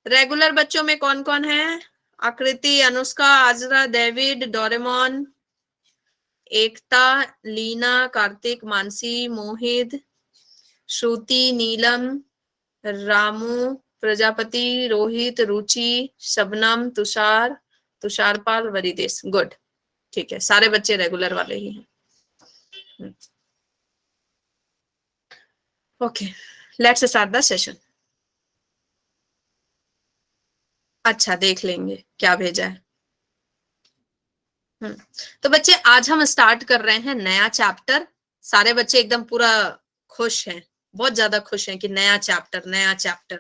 Regular बच्चों में कौन कौन है? आकृति, अनुष्का, आजरा, डेविड, डोरेमोन, एकता, लीना, कार्तिक, मानसी, मोहित, श्रुति, नीलम, रामू, प्रजापति, रोहित, रुचि, शबनम, तुषार, तुषारपाल, वरिदेश। गुड, ठीक है, सारे बच्चे रेगुलर वाले ही हैं। Okay, let's start the session. अच्छा, देख लेंगे क्या भेजा है। तो बच्चे आज हम स्टार्ट कर रहे हैं नया चैप्टर। सारे बच्चे एकदम पूरा खुश हैं, बहुत ज्यादा खुश हैं कि नया चैप्टर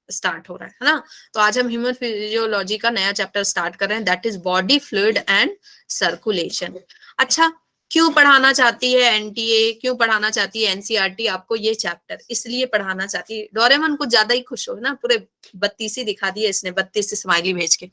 स्टार्ट हो रहा है ना। तो आज हम ह्यूमन फिजियोलॉजी का नया चैप्टर स्टार्ट कर रहे हैं, that is body fluid and circulation. अच्छा, क्यों पढ़ाना चाहती है एनटीए, क्यों पढ़ाना चाहती है एनसीईआरटी आपको ये चैप्टर? इसलिए पढ़ाना चाहती है, डोरेमन कुछ ज्यादा ही खुश हो ना, पूरे 32 ही दिखा दिए इसने, 32 स्माइली भेज के।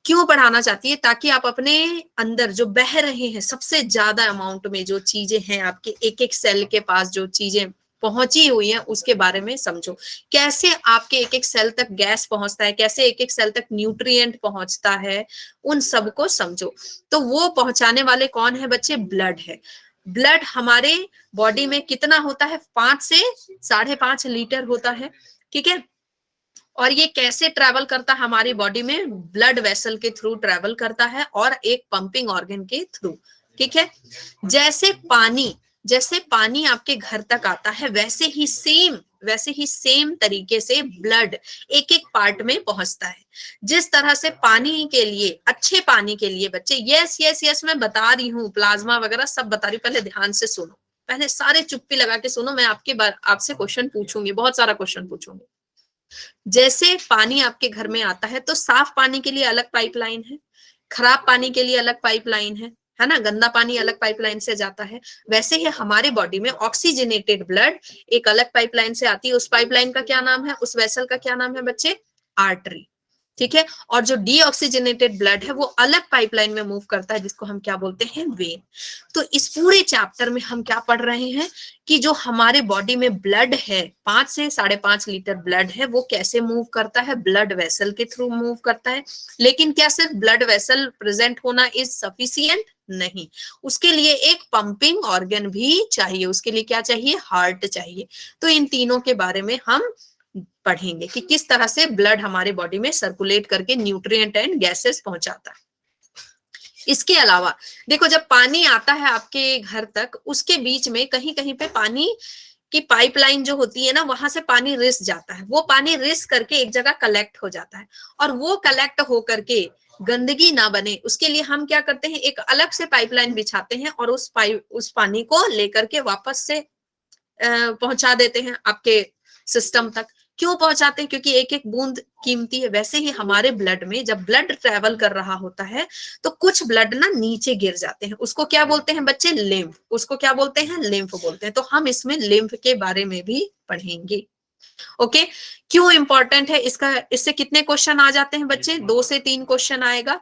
क्यों पढ़ाना चाहती है? ताकि आप अपने अंदर जो बह रहे हैं सबसे ज्यादा अमाउंट में जो चीजें हैं आपके एक एक सेल के पास, जो चीजें पहुंची हुई हैं उसके बारे में समझो। कैसे आपके एक एक सेल तक गैस पहुंचता है, कैसे एक एक सेल तक न्यूट्रिएंट पहुंचता है, उन सबको समझो। तो वो पहुंचाने वाले कौन है बच्चे? ब्लड है। ब्लड हमारे बॉडी में कितना होता है? 5 से 5.5 लीटर होता है, ठीक है। और ये कैसे ट्रेवल करता है हमारी बॉडी में? ब्लड वेसल के थ्रू ट्रेवल करता है और एक पंपिंग ऑर्गन के थ्रू, ठीक है। जैसे पानी आपके घर तक आता है, वैसे ही सेम तरीके से ब्लड एक एक पार्ट में पहुंचता है। जिस तरह से पानी के लिए, अच्छे पानी के लिए बच्चे, यस यस यस मैं बता रही हूँ, प्लाज्मा वगैरह सब बता रही हूँ, पहले ध्यान से सुनो, पहले सारे चुप्पी लगा के सुनो, मैं आपसे क्वेश्चन पूछूंगी, बहुत सारा क्वेश्चन पूछूंगी। जैसे पानी आपके घर में आता है तो साफ पानी के लिए अलग पाइपलाइन है, खराब पानी के लिए अलग पाइपलाइन है ना, गंदा पानी अलग पाइपलाइन से जाता है। वैसे ही हमारे बॉडी में ऑक्सीजनेटेड ब्लड एक अलग पाइपलाइन से आती है। उस पाइपलाइन का क्या नाम है? उस वेसल का क्या नाम है बच्चे? आर्टरी, ठीक है। और जो डीऑक्सीजनेटेड ब्लड है वो अलग पाइपलाइन में मूव करता है, जिसको हम क्या बोलते हैं? वेन। तो इस पूरे चैप्टर में हम क्या पढ़ रहे हैं कि जो हमारे बॉडी में ब्लड है, 5 से 5.5 लीटर ब्लड है, वो कैसे मूव करता है? ब्लड वेसल के थ्रू मूव करता है। लेकिन क्या सिर्फ ब्लड वेसल प्रेजेंट होना इज सफिशिएंट? नहीं, उसके लिए एक पंपिंग ऑर्गन भी चाहिए। उसके लिए क्या चाहिए? हार्ट चाहिए। तो इन तीनों के बारे में हम पढ़ेंगे कि किस तरह से ब्लड हमारे बॉडी में सर्कुलेट करके न्यूट्रिएंट एंड गैसेस पहुंचाता है। इसके अलावा देखो, जब पानी आता है आपके घर तक, उसके बीच में कहीं कहीं पे पानी की पाइपलाइन जो होती है ना, वहां से पानी रिस जाता है। वो पानी रिस करके एक जगह कलेक्ट हो जाता है, और वो कलेक्ट हो करके गंदगी ना बने उसके लिए हम क्या करते हैं? एक अलग से पाइपलाइन बिछाते हैं और उस पानी को लेकर के वापस से पहुंचा देते हैं आपके सिस्टम तक। क्यों पहुंचाते हैं? क्योंकि एक एक बूंद कीमती है। वैसे ही हमारे ब्लड में जब ब्लड ट्रेवल कर रहा होता है तो कुछ ब्लड ना नीचे गिर जाते हैं, उसको क्या बोलते हैं बच्चे? लिम्फ। उसको क्या बोलते हैं? लिम्फ बोलते हैं। तो हम इसमें लिम्फ के बारे में भी पढ़ेंगे। ओके, क्यों इंपॉर्टेंट है इसका? इससे कितने क्वेश्चन आ जाते हैं बच्चे? 2 से 3 क्वेश्चन आएगा।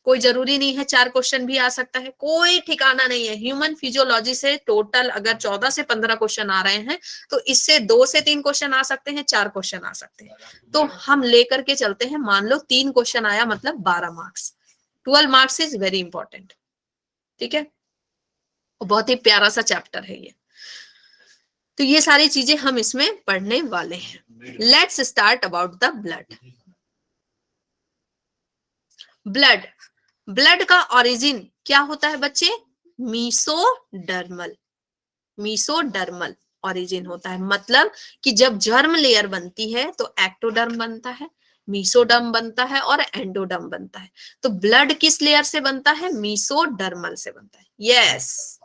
कोई जरूरी नहीं है 4 क्वेश्चन भी आ सकता है, कोई ठिकाना नहीं है। ह्यूमन फिजियोलॉजी से टोटल अगर 14 से 15 क्वेश्चन आ रहे हैं तो इससे 2 से 3 क्वेश्चन आ सकते हैं, 4 क्वेश्चन आ सकते हैं। तो हम लेकर के चलते हैं, मान लो 3 क्वेश्चन आया मतलब 12 marks. 12 marks is very important, ठीक है। बहुत ही प्यारा सा चैप्टर है ये। तो ये सारी चीजें हम इसमें पढ़ने वाले हैं। Let's start about the blood. Blood, blood का ओरिजिन क्या होता है बच्चे? मीसोडर्मल। मीसोडर्मल ओरिजिन होता है। मतलब कि जब जर्म लेयर बनती है तो एक्टोडर्म बनता है, मीसोडर्म बनता है और एंडोडर्म बनता है। तो ब्लड किस लेयर से बनता है? मीसोडर्मल से बनता है। यस,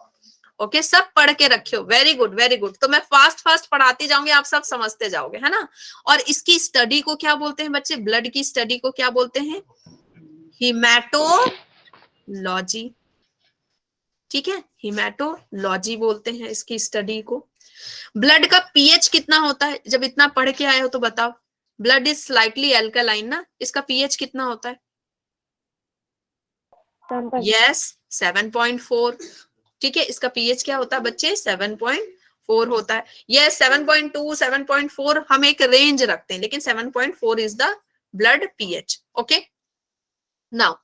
ओके, सब पढ़ के रखियो। Very good very good. तो मैं फास्ट फास्ट पढ़ाती जाऊंगी, आप सब समझते जाओगे, है ना। और इसकी स्टडी को क्या बोलते हैं बच्चे? ब्लड की स्टडी को क्या बोलते हैं? हिमैटोलॉजी, ठीक है, हिमैटोलॉजी बोलते हैं इसकी स्टडी को। ब्लड का पीएच कितना होता है? जब इतना पढ़ के आए हो तो बताओ। ब्लड इज स्लाइटली एल्कालाइन ना, इसका पीएच कितना होता है? यस, 7.4, ठीक है। इसका पीएच क्या होता है बच्चे? 7.4। 4 होता है। ये 7.2 7.4 हम एक रेंज रखते हैं, लेकिन 7.4 is the blood pH. Okay, now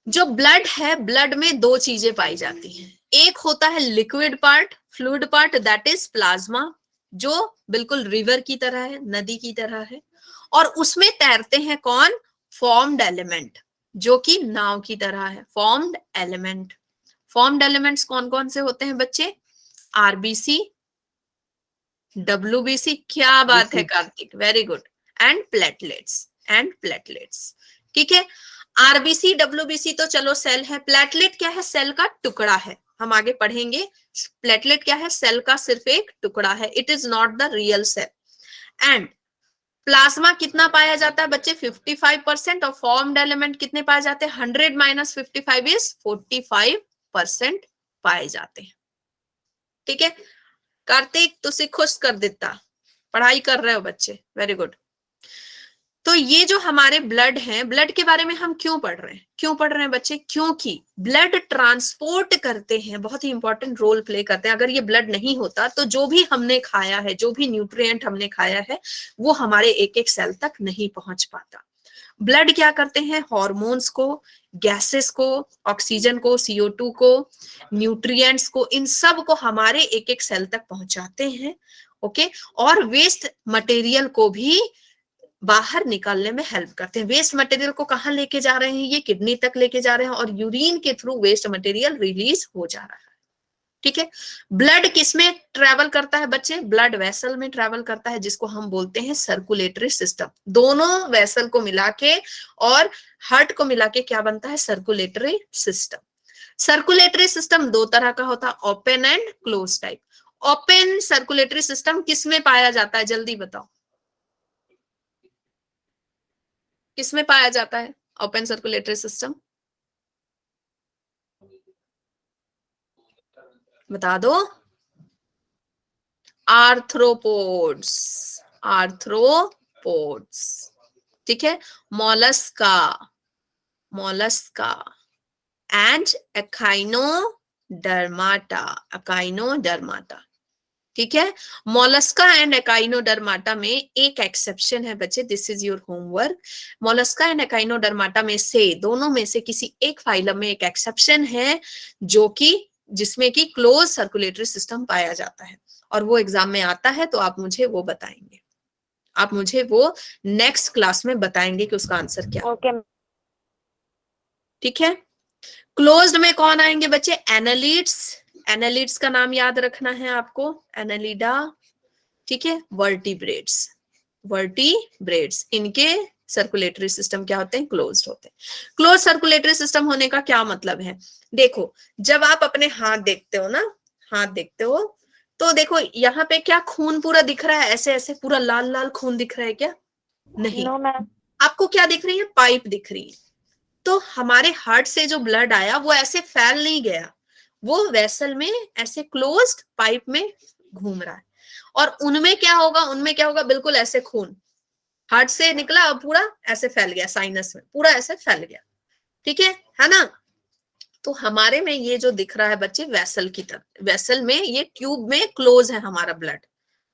जो ब्लड है, ब्लड में दो चीजें पाई जाती हैं। एक होता है liquid part, fluid part, that is plasma, जो बिल्कुल रिवर की तरह है, नदी की तरह है। और उसमें तैरते हैं कौन? फॉर्म्ड एलिमेंट, जो कि नाव की तरह है। फॉर्म्ड एलिमेंट, फॉर्म्ड एलिमेंट्स कौन कौन से होते हैं बच्चे? आरबीसी, डब्ल्यूबीसी, क्या बात है Kartik, very good, and platelets, and platelets. ठीक है, आरबीसी डब्ल्यूबीसी तो चलो सेल है। प्लेटलेट क्या है? सेल का टुकड़ा है, हम आगे पढ़ेंगे। प्लेटलेट क्या है? सेल का सिर्फ एक टुकड़ा है, it is not the real cell. And plasma कितना पाया जाता है बच्चे? 55%। और फॉर्म्ड एलिमेंट कितने पाए जाते हैं? 100 माइनस 55 इज 45% पाए जाते हैं। ठीक है कार्तिक, तुसी खुश कर देता, पढ़ाई कर रहे हो बच्चे, वेरी गुड। तो ये जो हमारे ब्लड हैं, ब्लड के बारे में हम क्यों पढ़ रहे हैं? क्यों पढ़ रहे हैं बच्चे? क्योंकि ब्लड ट्रांसपोर्ट करते हैं, बहुत ही इंपॉर्टेंट रोल प्ले करते हैं। अगर ये ब्लड नहीं होता तो जो भी हमने खाया है, जो भी न्यूट्रिएंट हमने खाया है, वो हमारे एक एक सेल तक नहीं पहुंच पाता। ब्लड क्या करते हैं? हॉर्मोन्स को, गैसेस को, ऑक्सीजन को, CO2 को, न्यूट्रिएंट्स को, इन सब को हमारे एक एक सेल तक पहुंचाते हैं। ओके, और वेस्ट मटेरियल को भी बाहर निकालने में हेल्प करते हैं। वेस्ट मटेरियल को कहाँ लेके जा रहे हैं? ये किडनी तक लेके जा रहे हैं, और यूरिन के थ्रू वेस्ट मटेरियल रिलीज हो जा रहा है। ठीक है, ब्लड किसमें ट्रेवल करता है बच्चे? ब्लड वेसल में ट्रेवल करता है, जिसको हम बोलते हैं सर्कुलेटरी सिस्टम। दोनों वेसल को मिला के और हार्ट को मिला के क्या बनता है? Circulatory system. सर्कुलेटरी सिस्टम दो तरह का होता है, open and close type. Open circulatory system किसमें पाया जाता है? जल्दी बताओ, किसमें पाया जाता है ओपन सर्कुलेटरी सिस्टम? बता दो। Arthropods, arthropods. ठीक है, Mollusca, Mollusca and Echinodermata, Echinodermata. ठीक है, मोलस्का एंड एकाइनोडर्माटा में एक एक्सेप्शन है बच्चे, this is your homework. Mollusca and Echinodermata में से, दोनों में से किसी एक फाइलम में एक एक्सेप्शन है, जो कि जिसमें कि क्लोज सर्कुलेटरी सिस्टम पाया जाता है, और वो एग्जाम में आता है, तो आप मुझे वो बताएंगे, आप मुझे वो नेक्स्ट क्लास में बताएंगे कि उसका आंसर क्या है। ओके। ठीक है, क्लोज्ड में कौन आएंगे बच्चे? एनालिड्स, एनालिड्स का नाम याद रखना है आपको, एनालिडा। ठीक है, वर्टिब्रेट्स, वर्टिब्रेट्स, इनके सर्कुलेटरी सिस्टम क्या होते हैं? क्लोज्ड होते हैं। क्लोज सर्कुलेटरी सिस्टम होने का क्या मतलब है? देखो, जब आप अपने हाथ देखते हो ना, हाथ देखते हो, तो देखो यहाँ पे क्या खून पूरा दिख रहा है? ऐसे ऐसे पूरा लाल लाल खून दिख रहा है क्या? नहीं। No ma'am. आपको क्या दिख रही है? पाइप दिख रही है। तो हमारे हार्ट से जो ब्लड आया वो ऐसे फैल नहीं गया, वो वेसल में ऐसे क्लोज्ड पाइप में घूम रहा है। और उनमें क्या होगा? उनमें क्या होगा? बिल्कुल ऐसे खून हार्ट से निकला और पूरा ऐसे फैल गया, साइनस में पूरा ऐसे फैल गया। ठीक है ना? तो हमारे में ये जो दिख रहा है बच्चे, वेसल की तरह, वेसल में ये ट्यूब में क्लोज है हमारा ब्लड।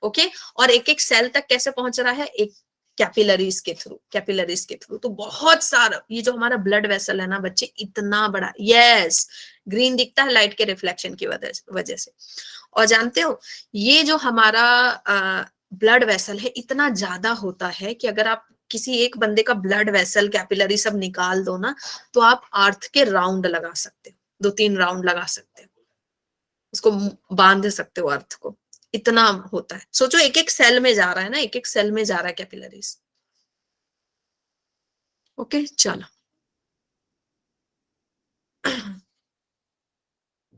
ओके, और एक एक सेल तक कैसे पहुंच रहा है? एक कैपिलरीज के थ्रू, कैपिलरीज के थ्रू। तो बहुत सारा, ये जो हमारा ब्लड वेसल है ना बच्चे, इतना बड़ा, यस, ग्रीन दिखता है लाइट के रिफ्लेक्शन की वजह से। और जानते हो, ये जो हमारा ब्लड वेसल है इतना ज्यादा होता है कि अगर आप किसी एक बंदे का ब्लड वेसल, कैपिलरी सब निकाल दो ना, तो आप अर्थ के राउंड लगा सकते हो, 2-3 राउंड लगा सकते हो, उसको बांध सकते हो अर्थ को, इतना होता है। सोचो एक एक सेल में जा रहा है ना, एक एक सेल में जा रहा है कैपिलरीज। ओके, चलो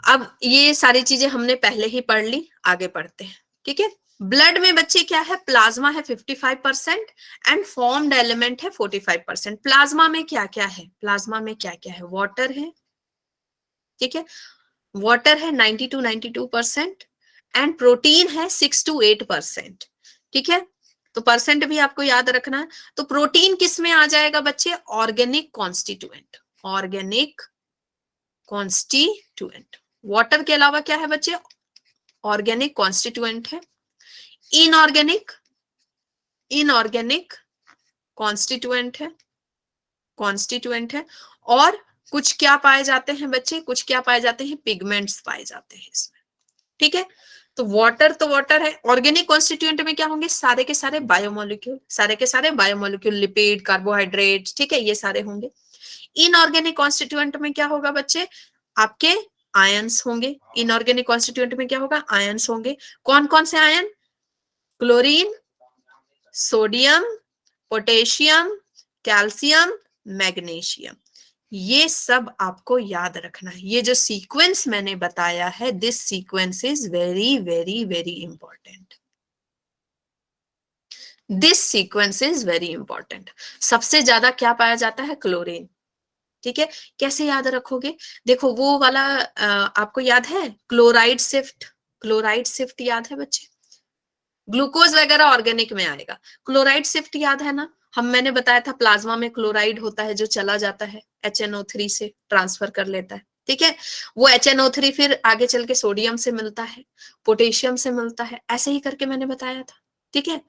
अब ये सारी चीजें हमने पहले ही पढ़ ली, आगे पढ़ते हैं। ठीक है, ब्लड में बच्चे क्या है? प्लाज्मा है 55% एंड फॉर्म्ड एलिमेंट है 45%। प्लाज्मा में क्या क्या है? प्लाज्मा में क्या क्या है? वाटर है, ठीक है, वाटर है 90-92% एंड प्रोटीन है 6-8%। ठीक है, तो परसेंट भी आपको याद रखना है। तो प्रोटीन किस में आ जाएगा बच्चे? Organic constituent, organic constituent. Water के अलावा क्या है बच्चे? ऑर्गेनिक कॉन्स्टिट्यूएंट है, इनऑर्गेनिक इनऑर्गेनिक कॉन्स्टिट्यूएंट है, और कुछ क्या पाए जाते हैं बच्चे, कुछ क्या पाए जाते हैं, पिगमेंट्स पाए जाते हैं इसमें। ठीक है, तो वाटर है। ऑर्गेनिक कॉन्स्टिट्यूएंट में क्या होंगे, सारे के सारे बायोमोलिक्यूल, लिपिड, कार्बोहाइड्रेट, ठीक है, ये सारे होंगे। इनऑर्गेनिक कॉन्स्टिट्यूएंट में क्या होगा बच्चे, आपके आयंस होंगे। इनऑर्गेनिक कॉन्स्टिट्यूएंट में क्या होगा, आयंस होंगे। कौन कौन से ion, chlorine, sodium, potassium, calcium, magnesium, ये सब आपको याद रखना है। ये जो सीक्वेंस मैंने बताया है, this sequence is very very very important. This sequence is very important. सबसे ज्यादा क्या पाया जाता है, क्लोरीन। ठीक है, कैसे याद रखोगे, देखो वो वाला आपको याद है, क्लोराइड शिफ्ट याद है बच्चे, ग्लूकोज वगैरह ऑर्गेनिक में आएगा। क्लोराइड शिफ्ट याद है ना, मैंने बताया था प्लाज्मा में क्लोराइड होता है जो चला जाता है HNO3 से ट्रांसफर कर लेता है। ठीक है, वो HNO3 फिर आगे चल के सोडियम से मिलता है, पोटेशियम से मिलता है, ऐसे ही करके मैंने बताया था। ठीक है,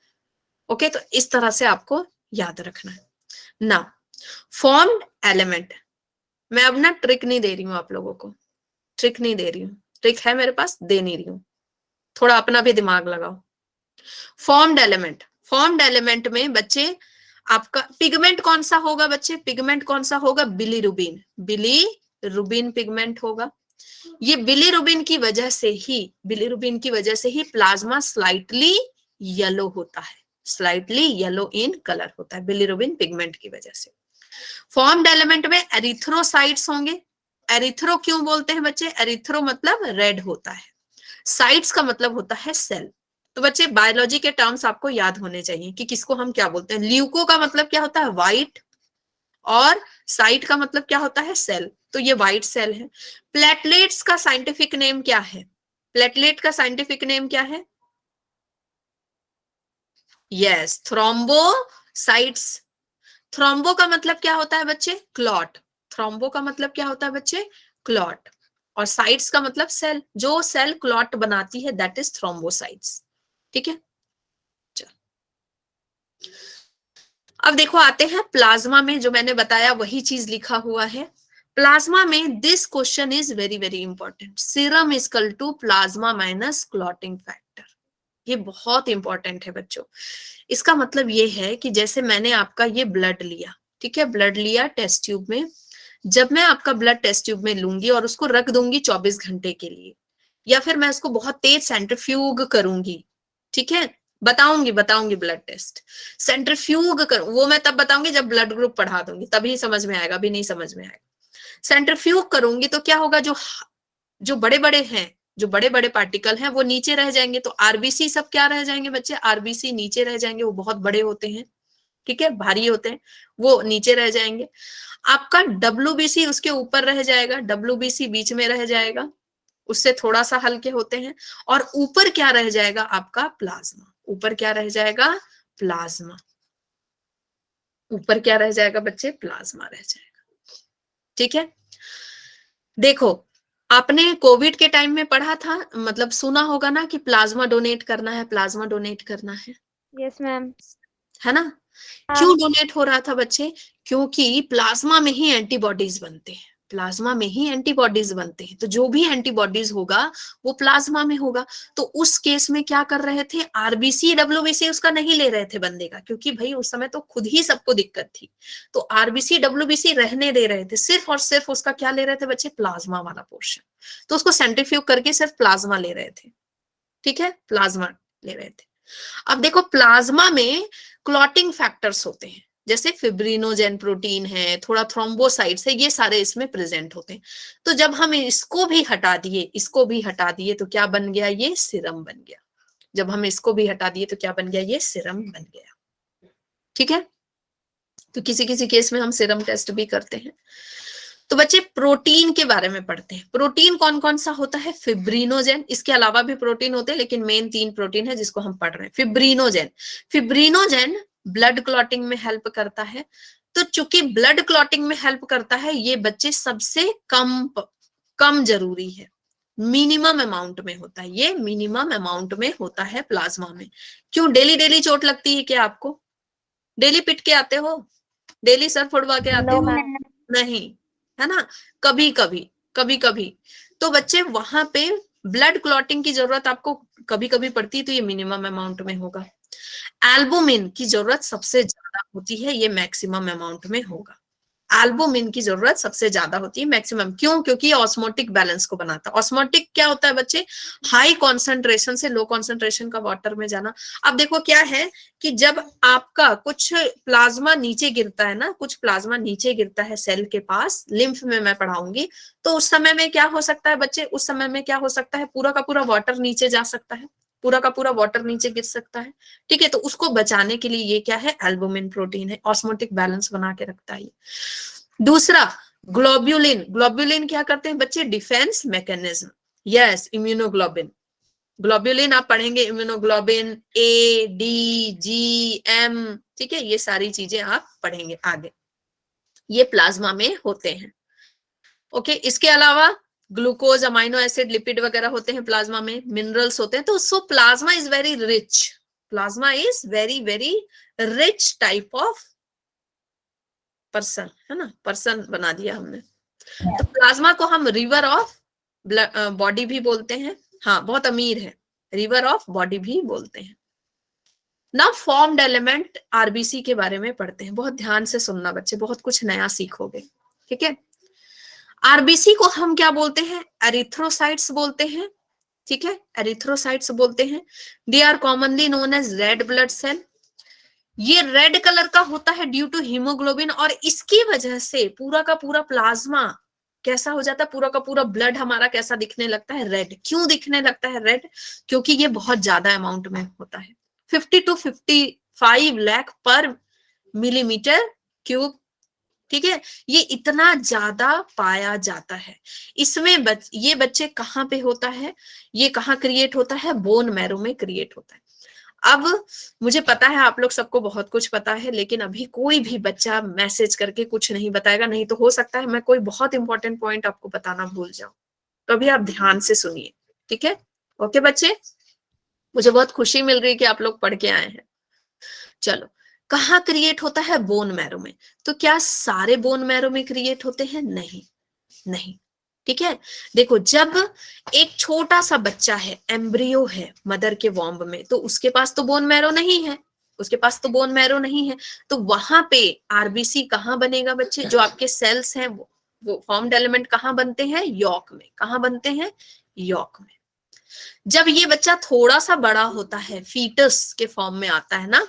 ओके, तो इस तरह से आपको याद रखना है ना। फॉर्म्ड एलिमेंट, मैं अब ना ट्रिक नहीं दे रही हूं आप लोगों को, ट्रिक है मेरे पास, दे नहीं रही हूं, थोड़ा अपना भी दिमाग लगाओ। फॉर्म्ड एलिमेंट में बच्चे आपका पिगमेंट कौन सा होगा बच्चे, पिगमेंट कौन सा होगा, बिलीरुबिन पिगमेंट होगा। ये बिलीरुबिन की वजह से ही प्लाज्मा स्लाइटली येलो होता है, स्लाइटली येलो इन कलर होता है, बिलीरुबिन पिगमेंट की वजह से। फॉर्म्ड एलिमेंट में एरिथ्रोसाइट्स होंगे। एरिथ्रो क्यों बोलते हैं बच्चे, एरिथ्रो मतलब रेड होता है, साइट्स का मतलब होता है सेल। तो बच्चे बायोलॉजी के टर्म्स आपको याद होने चाहिए कि किसको हम क्या बोलते हैं। ल्यूको का मतलब क्या होता है, व्हाइट, और साइट का मतलब क्या होता है, सेल, तो ये व्हाइट सेल है। प्लेटलेट्स का साइंटिफिक नेम क्या है, प्लेटलेट का साइंटिफिक नेम क्या है, यस, थ्रोम्बोसाइट्स। थ्रोम्बो का मतलब क्या होता है बच्चे, क्लॉट। थ्रोम्बो का मतलब क्या होता है बच्चे, क्लॉट, और साइट्स का मतलब सेल, जो सेल क्लॉट बनाती है दैट इज थ्रोम्बोसाइट्स। ठीक है, अब देखो आते हैं प्लाज्मा में, जो मैंने बताया वही चीज लिखा हुआ है। प्लाज्मा में this question is very very important, serum is equal to plasma minus clotting factor. ये बहुत इंपॉर्टेंट है बच्चों। इसका मतलब ये है कि जैसे मैंने आपका ये ब्लड लिया, ठीक है, ब्लड लिया टेस्ट ट्यूब में, जब मैं आपका ब्लड टेस्ट ट्यूब में लूंगी और उसको रख दूंगी 24 घंटे के लिए, या फिर मैं उसको बहुत तेज सेंट्रीफ्यूग करूंगी, ठीक है, बताऊंगी ब्लड टेस्ट, सेंट्रीफ्यूग कर, वो मैं तब बताऊंगी जब ब्लड ग्रुप पढ़ा दूंगी, तभी समझ में आएगा, अभी नहीं समझ में आएगा। सेंट्रीफ्यूग करूंगी तो क्या होगा, जो बड़े बड़े हैं, जो बड़े बड़े पार्टिकल हैं वो नीचे रह जाएंगे, तो आरबीसी सब क्या रह जाएंगे बच्चे, आरबीसी नीचे रह जाएंगे, वो बहुत बड़े होते हैं, ठीक है, भारी होते हैं, वो नीचे रह जाएंगे। आपका डब्ल्यूबीसी उसके ऊपर रह जाएगा, डब्ल्यूबीसी बीच में रह जाएगा, उससे थोड़ा सा हल्के होते हैं, और ऊपर क्या रह जाएगा आपका, प्लाज्मा। ऊपर क्या रह जाएगा, प्लाज्मा। ऊपर क्या रह जाएगा बच्चे, प्लाज्मा रह जाएगा। ठीक है, देखो आपने कोविड के टाइम में पढ़ा था, मतलब सुना होगा ना कि प्लाज्मा डोनेट करना है, प्लाज्मा डोनेट करना है। Yes ma'am. है ना, क्यों डोनेट हो रहा था बच्चे, क्योंकि प्लाज्मा में ही एंटीबॉडीज बनते हैं, प्लाज्मा में ही एंटीबॉडीज बनते हैं, तो जो भी एंटीबॉडीज होगा वो प्लाज्मा में होगा। तो उस केस में क्या कर रहे थे, आरबीसी डब्ल्यूबीसी उसका नहीं ले रहे थे बंदे का, क्योंकि भाई उस समय तो खुद ही सबको दिक्कत थी, तो आरबीसी डब्ल्यूबीसी रहने दे रहे थे, सिर्फ और सिर्फ उसका क्या ले रहे थे बच्चे, प्लाज्मा वाला पोर्शन, तो उसको सेंट्रीफ्यूग करके सिर्फ प्लाज्मा ले रहे थे। ठीक है, प्लाज्मा ले रहे थे। अब देखो प्लाज्मा में क्लॉटिंग फैक्टर्स होते हैं, जैसे फिब्रिनोजेन प्रोटीन है, थोड़ा थ्रोम्बोसाइट्स है, ये सारे इसमें प्रेजेंट होते हैं। तो जब हम इसको भी हटा दिए तो क्या बन गया, ये सीरम बन गया। जब हम इसको भी हटा दिए तो क्या बन गया, ये सीरम बन गया। ठीक है, तो किसी किसी केस में हम सीरम टेस्ट भी करते हैं। तो बच्चे प्रोटीन के बारे में पढ़ते हैं। प्रोटीन कौन कौन सा होता है, फिब्रिनोजेन, इसके अलावा भी प्रोटीन होते हैं, लेकिन मेन 3 प्रोटीन है जिसको हम पढ़ रहे हैं। फिब्रिनोजेन ब्लड क्लॉटिंग में हेल्प करता है। तो चूंकि ब्लड क्लॉटिंग में हेल्प करता है, ये बच्चे सबसे कम जरूरी है, मिनिमम अमाउंट में होता है, ये मिनिमम अमाउंट में होता है प्लाज्मा में। क्यों? डेली डेली चोट लगती है क्या आपको? डेली पिट के आते हो? डेली सर फुड़वा के आते नो हो? मैम। नहीं, है ना, कभी कभी, कभी कभी। तो बच्चे वहां पे ब्लड क्लॉटिंग की जरूरत आपको कभी कभी पड़ती है, तो ये मिनिमम अमाउंट में होगा। एल्बुमिन की जरूरत सबसे ज्यादा होती है, ये मैक्सिमम अमाउंट में होगा। एल्बुमिन की जरूरत सबसे ज्यादा होती है, मैक्सिमम। क्यों? क्योंकि ये ऑस्मोटिक बैलेंस को बनाता है। ऑस्मोटिक क्या होता है बच्चे? हाई कॉन्सेंट्रेशन से लो कॉन्सेंट्रेशन का वाटर में जाना। अब देखो क्या है कि जब आपका कुछ प्लाज्मा नीचे गिरता है ना, कुछ प्लाज्मा नीचे गिरता है सेल के पास, लिम्फ में मैं पढ़ाऊंगी, तो उस समय में क्या हो सकता है बच्चे? उस समय में क्या हो सकता है? पूरा का पूरा वाटर नीचे जा सकता है, पूरा का पूरा वाटर नीचे गिर सकता है। ठीक है, तो उसको बचाने के लिए ये क्या है? एल्बुमिन प्रोटीन है, ऑस्मोटिक बैलेंस बना के रखता है। दूसरा ग्लोब्यूलिन। ग्लोब्यूलिन क्या करते हैं बच्चे? Defence mechanism. Yes, immunoglobulin. Globulin आप पढ़ेंगे, इम्यूनोग्लोबिन ए, डी, जी, एम, ठीक है, ये सारी चीजें आप पढ़ेंगे आगे, ये प्लाज्मा में होते हैं। ओके, इसके अलावा ग्लूकोज, अमाइनो एसिड, लिपिड वगैरह होते हैं प्लाज्मा में, मिनरल्स होते हैं। तो सो plasma is very rich, plasma is very very rich type of person, है ना, पर्सन बना दिया हमने। तो प्लाज्मा को हम रिवर ऑफ बॉडी भी बोलते हैं, हाँ बहुत अमीर है, रिवर ऑफ बॉडी भी बोलते हैं ना। फॉर्म्ड एलिमेंट आरबीसी के बारे में पढ़ते हैं, बहुत ध्यान से सुनना बच्चे, बहुत कुछ नया सीखोगे। ठीक है, आरबीसी को हम क्या बोलते हैं? एरिथ्रोसाइट्स बोलते हैं। ठीक है, एरिथ्रोसाइट्स बोलते हैं। They are commonly known as red blood cell. ये रेड कलर का होता है ड्यू टू हीमोग्लोबिन, और इसकी वजह से पूरा का पूरा प्लाज्मा कैसा हो जाता है? पूरा का पूरा ब्लड हमारा कैसा दिखने लगता है? रेड। क्यों दिखने लगता है रेड? क्योंकि ये बहुत ज्यादा अमाउंट में होता है, 50 to 55 लाख पर मिलीमीटर क्यूब। ठीक है, ये इतना ज्यादा पाया जाता है। इसमें ये बच्चे कहाँ पे होता है? ये कहाँ क्रिएट होता है? बोन मैरो में क्रिएट होता है। अब मुझे पता है आप लोग सबको बहुत कुछ पता है, लेकिन अभी कोई भी बच्चा मैसेज करके कुछ नहीं बताएगा, नहीं तो हो सकता है मैं कोई बहुत इंपॉर्टेंट पॉइंट आपको बताना भूल जाऊं। तो अभी आप ध्यान से सुनिए, ठीक है? ओके बच्चे, मुझे बहुत खुशी मिल रही है कि आप लोग पढ़ के आए हैं। चलो, कहाँ क्रिएट होता है? बोन मैरो में। तो क्या सारे बोन मैरो में क्रिएट होते हैं? नहीं, नहीं। ठीक है, देखो जब एक छोटा सा बच्चा है, एम्ब्रियो है मदर के वॉम्ब में, तो उसके पास तो बोन मैरो नहीं है, उसके पास तो बोन मैरो नहीं है। तो वहां पे आरबीसी कहाँ बनेगा बच्चे? जो आपके सेल्स हैं वो फॉर्म्ड एलिमेंट कहाँ बनते हैं? यॉक में। कहाँ बनते हैं? यॉक में। जब ये बच्चा थोड़ा सा बड़ा होता है, फीटस के फॉर्म में आता है ना,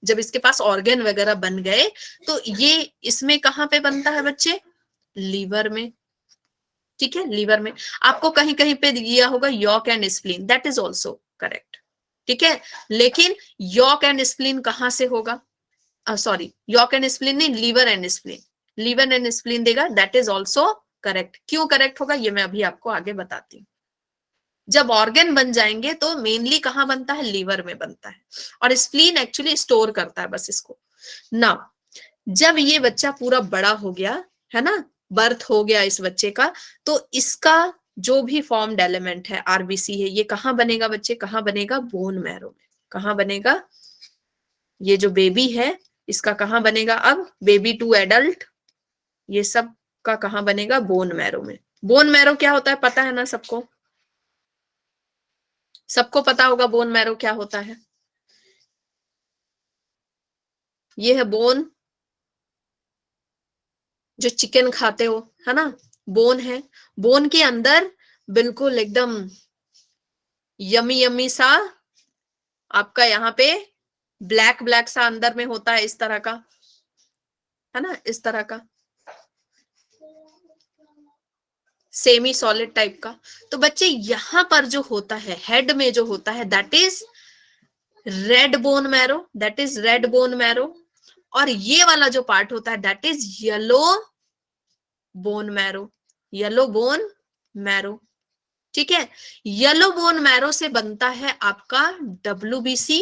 जब इसके पास ऑर्गन वगैरह बन गए, तो ये इसमें कहाँ पे बनता है बच्चे? लीवर में। ठीक है, लीवर में। आपको कहीं कहीं पे दिया होगा yolk and spleen, that is also correct. ठीक है, लेकिन यॉक एंड स्प्लीन कहां से होगा? सॉरी, यॉक एंड स्प्लीन नहीं, liver and spleen. Liver and spleen देगा, दैट इज ऑल्सो करेक्ट। क्यों करेक्ट होगा ये मैं अभी आपको आगे बताती हूँ। जब ऑर्गन बन जाएंगे तो मेनली कहां बनता है? लीवर में बनता है, और स्प्लीन एक्चुअली स्टोर करता है बस इसको। नाउ जब ये बच्चा पूरा बड़ा हो गया, है ना, बर्थ हो गया इस बच्चे का, तो इसका जो भी फॉर्म्ड एलिमेंट है आरबीसी है, ये कहाँ बनेगा बच्चे? कहाँ बनेगा? बोन मैरो में। कहाँ बनेगा? ये जो बेबी है इसका कहाँ बनेगा? अब बेबी टू एडल्ट, ये सब का कहाँ बनेगा? बोन मैरो में। बोन मैरो क्या होता है पता है ना सबको? सबको पता होगा बोन मैरो क्या होता है। ये है बोन, जो चिकन खाते हो, है ना, बोन है। बोन के अंदर बिल्कुल एकदम यमी यमी सा आपका यहाँ पे ब्लैक ब्लैक सा अंदर में होता है, इस तरह का, है ना, इस तरह का सेमी सॉलिड टाइप का। तो बच्चे यहां पर जो होता है हेड में जो होता है, that is red bone marrow, that is red bone marrow. और ये वाला जो पार्ट होता है that is yellow bone marrow, yellow bone marrow. ठीक है, येलो बोन मैरो से बनता है आपका डब्ल्यूबीसी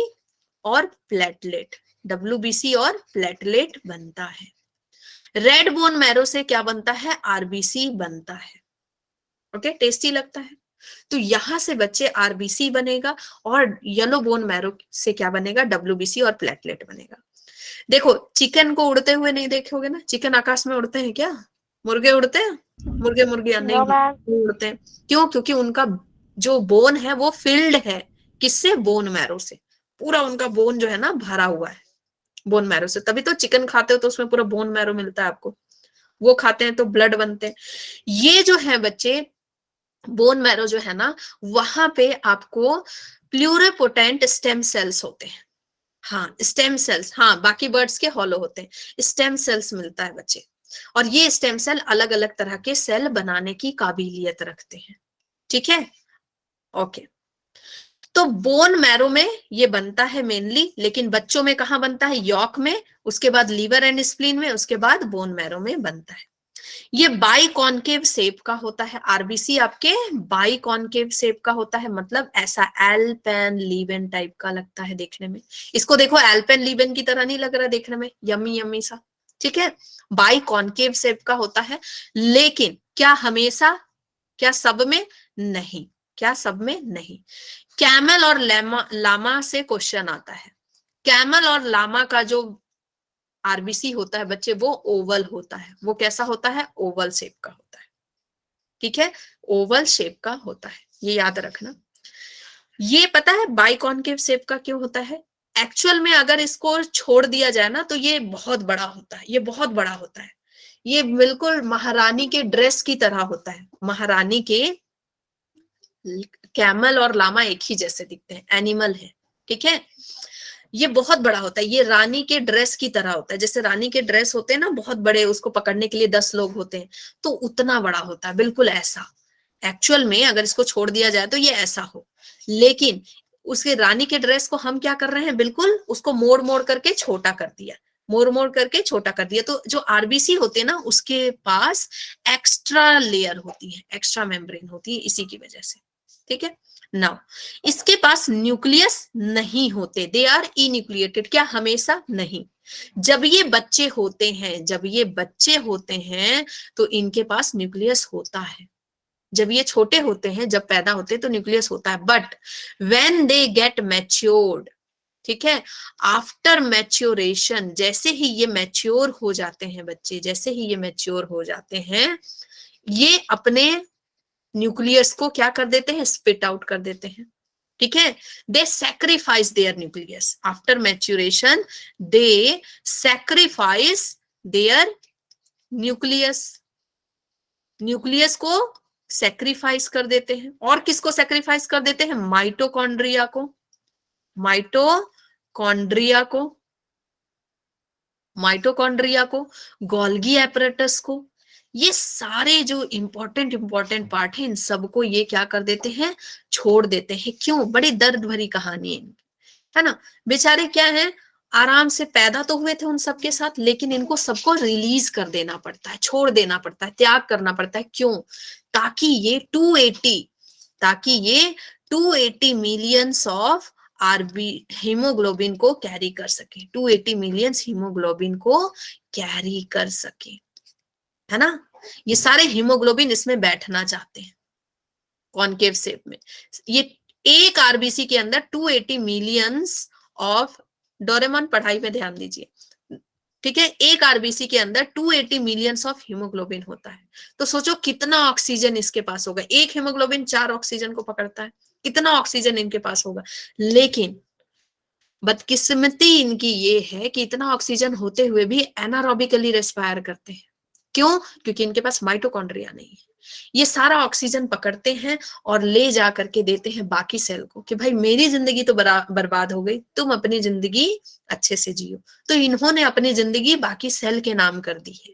और प्लेटलेट, डब्ल्यूबीसी और प्लेटलेट बनता है। रेड बोन मैरो से क्या बनता है? आरबीसी बनता है। ओके, टेस्टी लगता है। तो यहां से बच्चे आरबीसी बनेगा और येलो बोन मैरो से क्या बनेगा, डब्ल्यूबीसी और प्लेटलेट बनेगा। देखो चिकन को उड़ते हुए नहीं देखोगे ना, चिकन आकाश में उड़ते हैं क्या, मुर्गे उड़ते हैं, मुर्गे मुर्गियां नहीं नो मैम। उड़ते हैं। क्यों? क्योंकि उनका जो बोन है वो फिल्ड है, किससे, बोन मैरो से, पूरा उनका बोन जो है ना भरा हुआ है बोन मैरो से, तभी तो चिकन खाते हो तो उसमें पूरा बोन मैरो मिलता है आपको, वो खाते हैं तो ब्लड बनते हैं। ये जो है बच्चे बोन मैरो जो है ना, वहां पे आपको प्लूरिपोटेंट स्टेम सेल्स होते हैं। हाँ स्टेम सेल्स, हाँ बाकी बर्ड्स के हॉलो होते हैं, स्टेम सेल्स मिलता है बच्चे। और ये स्टेम सेल अलग अलग तरह के सेल बनाने की काबिलियत रखते हैं। ठीक है, ओके। तो बोन मैरो में ये बनता है मेनली, लेकिन बच्चों में कहाँ बनता है, यॉर्क में, उसके बाद लीवर एंड स्प्लीन में, उसके बाद बोन मैरो में बनता है। ये बाई कॉनकेव शेप का होता है, आरबीसी आपके बाई कॉनकेव शेप का होता है, मतलब ऐसा एल्पेन लीबेन टाइप का लगता है देखने में। इसको देखो एल्पेन लीबेन की तरह नहीं लग रहा देखने में, यम्मी यम्मी सा, ठीक है। बाई कॉनकेव शेप का होता है, लेकिन क्या हमेशा, क्या सब में नहीं, क्या सब में नहीं। कैमल और लामा से क्वेश्चन आता है। कैमल और लामा का जो आरबीसी होता है बच्चे वो ओवल होता है, वो कैसा होता है, ओवल शेप का होता है। ठीक है, ओवल शेप का होता है, ये याद रखना। ये पता है बाइकॉनकेव शेप का क्यों होता है, एक्चुअल में अगर इसको छोड़ दिया जाए ना तो ये बहुत बड़ा होता है, ये बहुत बड़ा होता है, ये बिल्कुल महारानी के ड्रेस की तरह होता है। महारानी के, कैमल और लामा एक ही जैसे दिखते हैं, एनिमल है, ठीक है। ये बहुत बड़ा होता है, ये रानी के ड्रेस की तरह होता है, जैसे रानी के ड्रेस होते हैं ना बहुत बड़े, उसको पकड़ने के लिए 10 लोग होते हैं, तो उतना बड़ा होता है, बिल्कुल ऐसा। एक्चुअल में अगर इसको छोड़ दिया जाए तो ये ऐसा हो, लेकिन उसके रानी के ड्रेस को हम क्या कर रहे हैं, बिल्कुल उसको मोड़ मोड़ करके छोटा कर दिया, मोड़ मोड़ करके छोटा कर दिया। तो जो आरबीसी होते हैं ना उसके पास एक्स्ट्रा लेयर होती है, एक्स्ट्रा मेम्ब्रेन होती है, इसी की वजह से। ठीक है, नाउ इसके पास न्यूक्लियस नहीं होते, दे आर इन्यूक्लिएटेड, क्या हमेशा नहीं, जब ये बच्चे होते हैं, जब ये बच्चे होते हैं तो इनके पास न्यूक्लियस होता है। जब ये छोटे होते हैं, जब पैदा होते हैं तो न्यूक्लियस होता है, but when they get matured, ठीक है, आफ्टर मैच्योरेशन, जैसे ही ये मैच्योर हो जाते हैं बच्चे, जैसे ही ये मैच्योर हो जाते हैं, ये अपने न्यूक्लियस को क्या कर देते हैं, स्पिट आउट कर देते हैं। ठीक है, they sacrifice their nucleus after maturation, they sacrifice their nucleus, nucleus को सैक्रिफाइस कर देते हैं। और किसको सैक्रिफाइस कर देते हैं, माइटोकॉन्ड्रिया को, माइटोकॉन्ड्रिया को, माइटोकॉन्ड्रिया को, गोल्गी एपरेटस को, ये सारे जो इंपॉर्टेंट इंपॉर्टेंट पार्ट है इन सबको ये क्या कर देते हैं, छोड़ देते हैं। क्यों, बड़ी दर्द भरी कहानी है ना। बेचारे क्या है, आराम से पैदा तो हुए थे उन सबके साथ, लेकिन इनको सबको रिलीज कर देना पड़ता है, छोड़ देना पड़ता है, त्याग करना पड़ता है। क्यों, ताकि ये 280, ताकि ये 280 मिलियंस ऑफ आरबी हीमोग्लोबिन को कैरी कर सके, 280 मिलियंस हीमोग्लोबिन को कैरी कर सके, है ना। ये सारे हीमोग्लोबिन इसमें बैठना चाहते हैं कॉनकेव शेप में। ये एक आरबीसी के अंदर 280 मिलियंस ऑफ, डोरेमोन पढ़ाई में ध्यान दीजिए, ठीक है, एक आरबीसी के अंदर 280 मिलियंस ऑफ हीमोग्लोबिन होता है। तो सोचो कितना ऑक्सीजन इसके पास होगा, एक हीमोग्लोबिन 4 ऑक्सीजन को पकड़ता है, कितना ऑक्सीजन इनके पास होगा। लेकिन बदकिस्मती इनकी ये है कि इतना ऑक्सीजन होते हुए भी एनारोबिकली रेस्पायर करते हैं। क्यों, क्योंकि इनके पास माइटोकॉन्ड्रिया नहीं है। ये सारा ऑक्सीजन पकड़ते हैं और ले जा करके देते हैं बाकी सेल को कि भाई मेरी जिंदगी तो बर्बाद हो गई, तुम अपनी जिंदगी अच्छे से जियो। तो इन्होंने अपनी जिंदगी बाकी सेल के नाम कर दी है।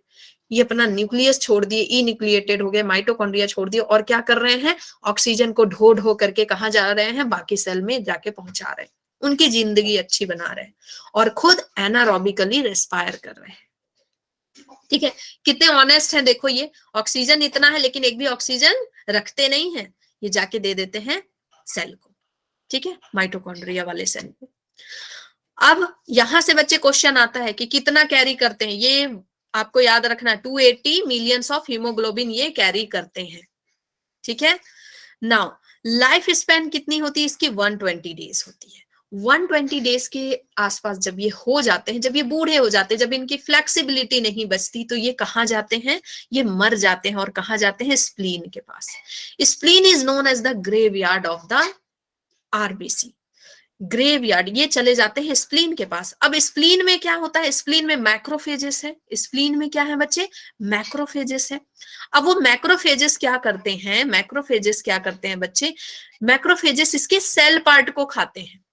ये अपना न्यूक्लियस छोड़ दिए, इन्यूक्लिएटेड हो गए, माइटोकॉन्ड्रिया छोड़ दिए, और क्या कर रहे हैं, ऑक्सीजन को ढो ढो करके कहाँ जा रहे हैं, बाकी सेल में जाके पहुंचा रहे हैं, उनकी जिंदगी अच्छी बना रहे हैं, और खुद एनारोबिकली रेस्पायर कर रहे हैं। ठीक है, कितने ऑनेस्ट हैं देखो, ये ऑक्सीजन इतना है लेकिन एक भी ऑक्सीजन रखते नहीं है, ये जाके दे देते हैं सेल को, ठीक है, माइटोकॉन्ड्रिया वाले सेल को। अब यहां से बच्चे क्वेश्चन आता है कि कितना कैरी करते हैं, ये आपको याद रखना है 280 मिलियंस ऑफ हीमोग्लोबिन ये कैरी करते हैं। ठीक है, नाउ लाइफ स्पैन कितनी होती है इसकी? 120 डेज होती है। 120 डेज के आसपास जब ये हो जाते हैं, जब ये बूढ़े हो जाते हैं, जब इनकी फ्लेक्सिबिलिटी नहीं बचती, तो ये कहाँ जाते हैं? ये मर जाते हैं। और कहाँ जाते हैं? स्प्लीन के पास। Spleen is known as the graveyard of the RBC. Graveyard, ये चले जाते हैं स्प्लीन के पास। अब स्प्लीन में क्या होता है? स्प्लीन में मैक्रोफेजेस है। स्प्लीन में क्या है बच्चे? मैक्रोफेजेस है। अब वो मैक्रोफेजेस क्या करते हैं? मैक्रोफेजेस क्या करते हैं बच्चे? मैक्रोफेजेस इसके सेल पार्ट को खाते हैं।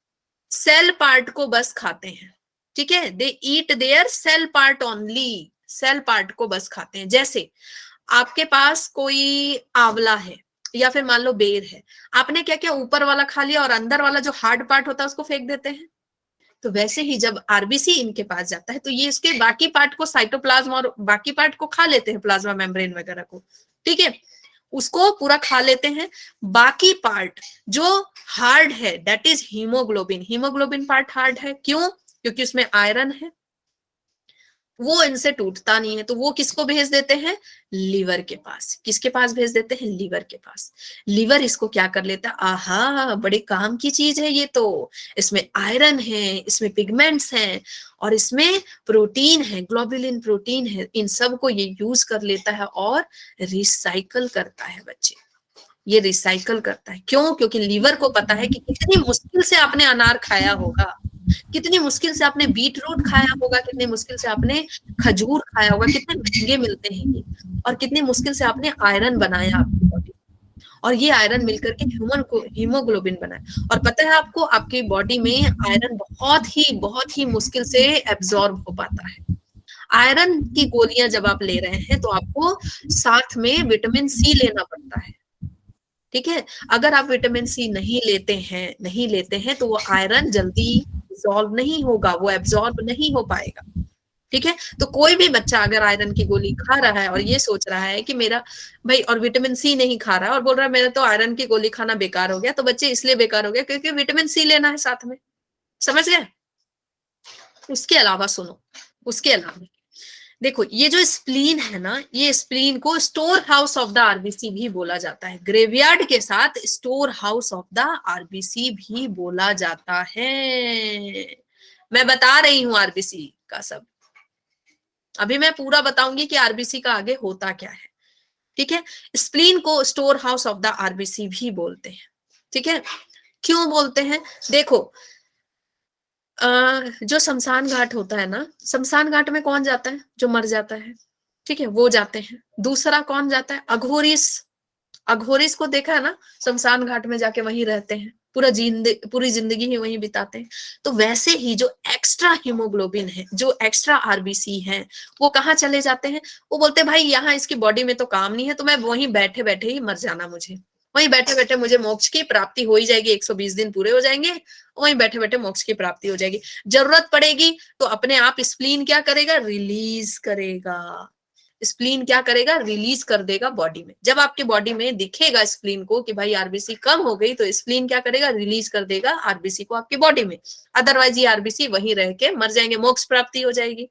सेल पार्ट को बस खाते हैं, ठीक है। They eat their cell part only. Cell part को बस खाते हैं। जैसे आपके पास कोई आंवला है या फिर मान लो बेर है, आपने क्या किया? ऊपर वाला खा लिया और अंदर वाला जो हार्ड पार्ट होता है उसको फेंक देते हैं। तो वैसे ही जब आरबीसी इनके पास जाता है तो ये इसके बाकी पार्ट को, साइटोप्लाज्म और बाकी पार्ट को खा लेते हैं, प्लाज्मा मेम्ब्रेन वगैरह को, ठीक है, उसको पूरा खा लेते हैं। बाकी पार्ट जो हार्ड है, that is haemoglobin. Haemoglobin part hard है, क्यों? क्योंकि उसमें आयरन है, वो इनसे टूटता नहीं है। तो वो किसको भेज देते हैं? लीवर के पास। किसके पास भेज देते हैं? लीवर के पास। लीवर इसको क्या कर लेता है? आहा, बड़े काम की चीज है ये तो। इसमें आयरन है, इसमें पिगमेंट्स हैं और इसमें प्रोटीन है, ग्लोबुलिन प्रोटीन है। इन सब को ये यूज कर लेता है और रिसाइकल करता है बच्चे। ये रिसाइकल करता है, क्यों? क्योंकि लीवर को पता है कि कितनी मुश्किल से आपने अनार खाया होगा, कितनी मुश्किल से आपने बीट रूट खाया होगा, कितनी मुश्किल से आपने खजूर खाया होगा, कितने महंगे मिलते हैं ये, और कितनी मुश्किल से आपने आयरन बनाया आपकी बॉडी, और ये आयरन मिलकर के ह्यूमन को हीमोग्लोबिन बनाया। और पता है आपको, आपकी बॉडी में आयरन बहुत ही मुश्किल से एब्जॉर्ब हो पाता है। आयरन की गोलियां जब आप ले रहे हैं तो आपको साथ में विटामिन सी लेना पड़ता है, ठीक है। अगर आप विटामिन सी नहीं लेते हैं तो वो आयरन जल्दी डिसॉल्व नहीं होगा, वो एब्जॉर्ब नहीं हो पाएगा, ठीक है। तो कोई भी बच्चा अगर आयरन की गोली खा रहा है और ये सोच रहा है कि मेरा भाई, और विटामिन सी नहीं खा रहा है और बोल रहा है मेरा तो आयरन की गोली खाना बेकार हो गया, तो बच्चे इसलिए बेकार हो गया क्योंकि विटामिन सी लेना है साथ में, समझ गए? उसके अलावा सुनो, उसके अलावा देखो, ये जो स्प्लीन है ना, ये स्प्लीन को store house of the RBC भी बोला जाता है। ग्रेवयार्ड के साथ store house of the RBC भी बोला जाता है। मैं बता रही हूं आरबीसी का सब, अभी मैं पूरा बताऊंगी कि आरबीसी का आगे होता क्या है, ठीक है। स्प्लीन को store house of the RBC भी बोलते हैं, ठीक है। क्यों बोलते हैं? देखो, जो शमशान घाट होता है ना, शमशान घाट में कौन जाता है? जो मर जाता है, ठीक है, वो जाते हैं। दूसरा कौन जाता है? अघोरिस। अघोरिस को देखा है ना, शमशान घाट में जाके वहीं रहते हैं, पूरी जिंदगी ही वहीं बिताते हैं। तो वैसे ही जो एक्स्ट्रा हीमोग्लोबिन है, जो एक्स्ट्रा आरबीसी है, वो कहाँ चले जाते हैं? वो बोलते हैं भाई यहाँ इसकी बॉडी में तो काम नहीं है, तो मैं वहीं बैठे बैठे ही मर जाना, मुझे वहीं बैठे बैठे मुझे मोक्ष की प्राप्ति हो ही जाएगी, 120 दिन पूरे हो जाएंगे, वहीं बैठे बैठे मोक्ष की प्राप्ति हो जाएगी। जरूरत पड़ेगी तो अपने आप स्प्लीन क्या करेगा? रिलीज करेगा। स्प्लीन क्या करेगा? रिलीज कर देगा बॉडी में। जब आपके बॉडी में दिखेगा स्प्लीन को कि भाई आरबीसी कम हो गई, तो स्प्लीन क्या करेगा? रिलीज कर देगा आरबीसी को आपकी बॉडी में। अदरवाइज ये आरबीसी वहीं रह के मर जाएंगे, मोक्ष प्राप्ति हो जाएगी।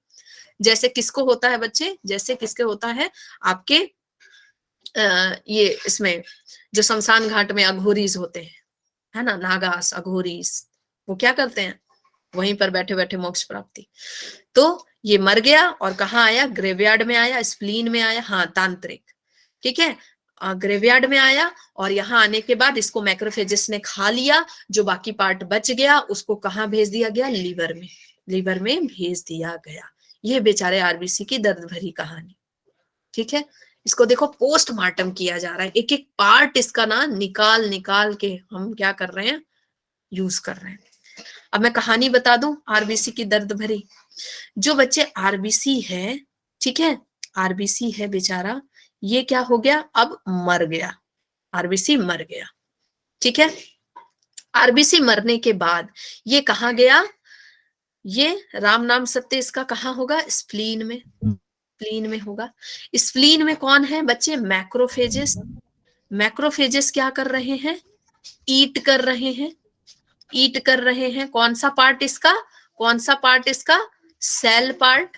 जैसे किसको होता है बच्चे? जैसे किसके होता है? आपके ये इसमें जो शमशान घाट में अघोरीज होते हैं, है ना, नागास, अघोरीज, वो क्या करते हैं? वहीं पर बैठे बैठे मोक्ष प्राप्ति। तो ये मर गया और कहाँ आया? ग्रेवयार्ड में आया, स्प्लीन में आया, हाँ, तांत्रिक, ठीक है। ग्रेवयार्ड में आया और यहाँ आने के बाद इसको मैक्रोफेजेस ने खा लिया, जो बाकी पार्ट बच गया उसको कहाँ भेज दिया गया? लीवर में। लीवर में भेज दिया गया। ये बेचारे आरबीसी की दर्द भरी कहानी, ठीक है। इसको देखो, पोस्टमार्टम किया जा रहा है, एक एक पार्ट इसका ना निकाल निकाल के हम क्या कर रहे हैं? यूज कर रहे हैं। अब मैं कहानी बता दूं आरबीसी की दर्द भरी। जो बच्चे आरबीसी है, ठीक है, आरबीसी है बेचारा, ये क्या हो गया? अब मर गया, आरबीसी मर गया, ठीक है। आरबीसी मरने के बाद ये कहाँ गया? ये राम नाम सत्य इसका कहाँ होगा? स्प्लीन में। स्प्लीन में होगा। स्प्लीन में कौन है बच्चे? मैक्रोफेजेस। मैक्रोफेजेस क्या कर रहे हैं? ईट कर रहे हैं। ईट कर रहे हैं कौन सा पार्ट इसका? कौन सा पार्ट इसका? Cell part.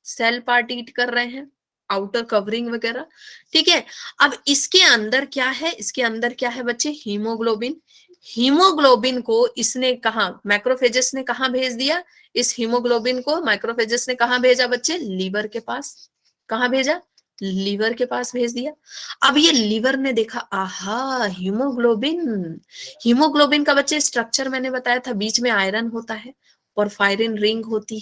Cell part eat कर रहे हैं। आउटर कवरिंग वगैरह, ठीक है। अब इसके अंदर क्या है, इसके अंदर क्या है बच्चे, हीमोग्लोबिन। हीमोग्लोबिन को इसने कहा, मैक्रोफेजेस ने कहा भेज दिया, इस हीमोग्लोबिन को मैक्रोफेजेस ने कहा भेजा बच्चे, लीवर के पास। कहा भेजा, लीवर के पास भेज दिया। अब ये लीवर ने देखा, आहा हीमोग्लोबिन, हीमोग्लोबिन का बच्चे स्ट्रक्चर मैंने बताया था, बीच में आयरन होता है, पोरफायरिन रिंग होती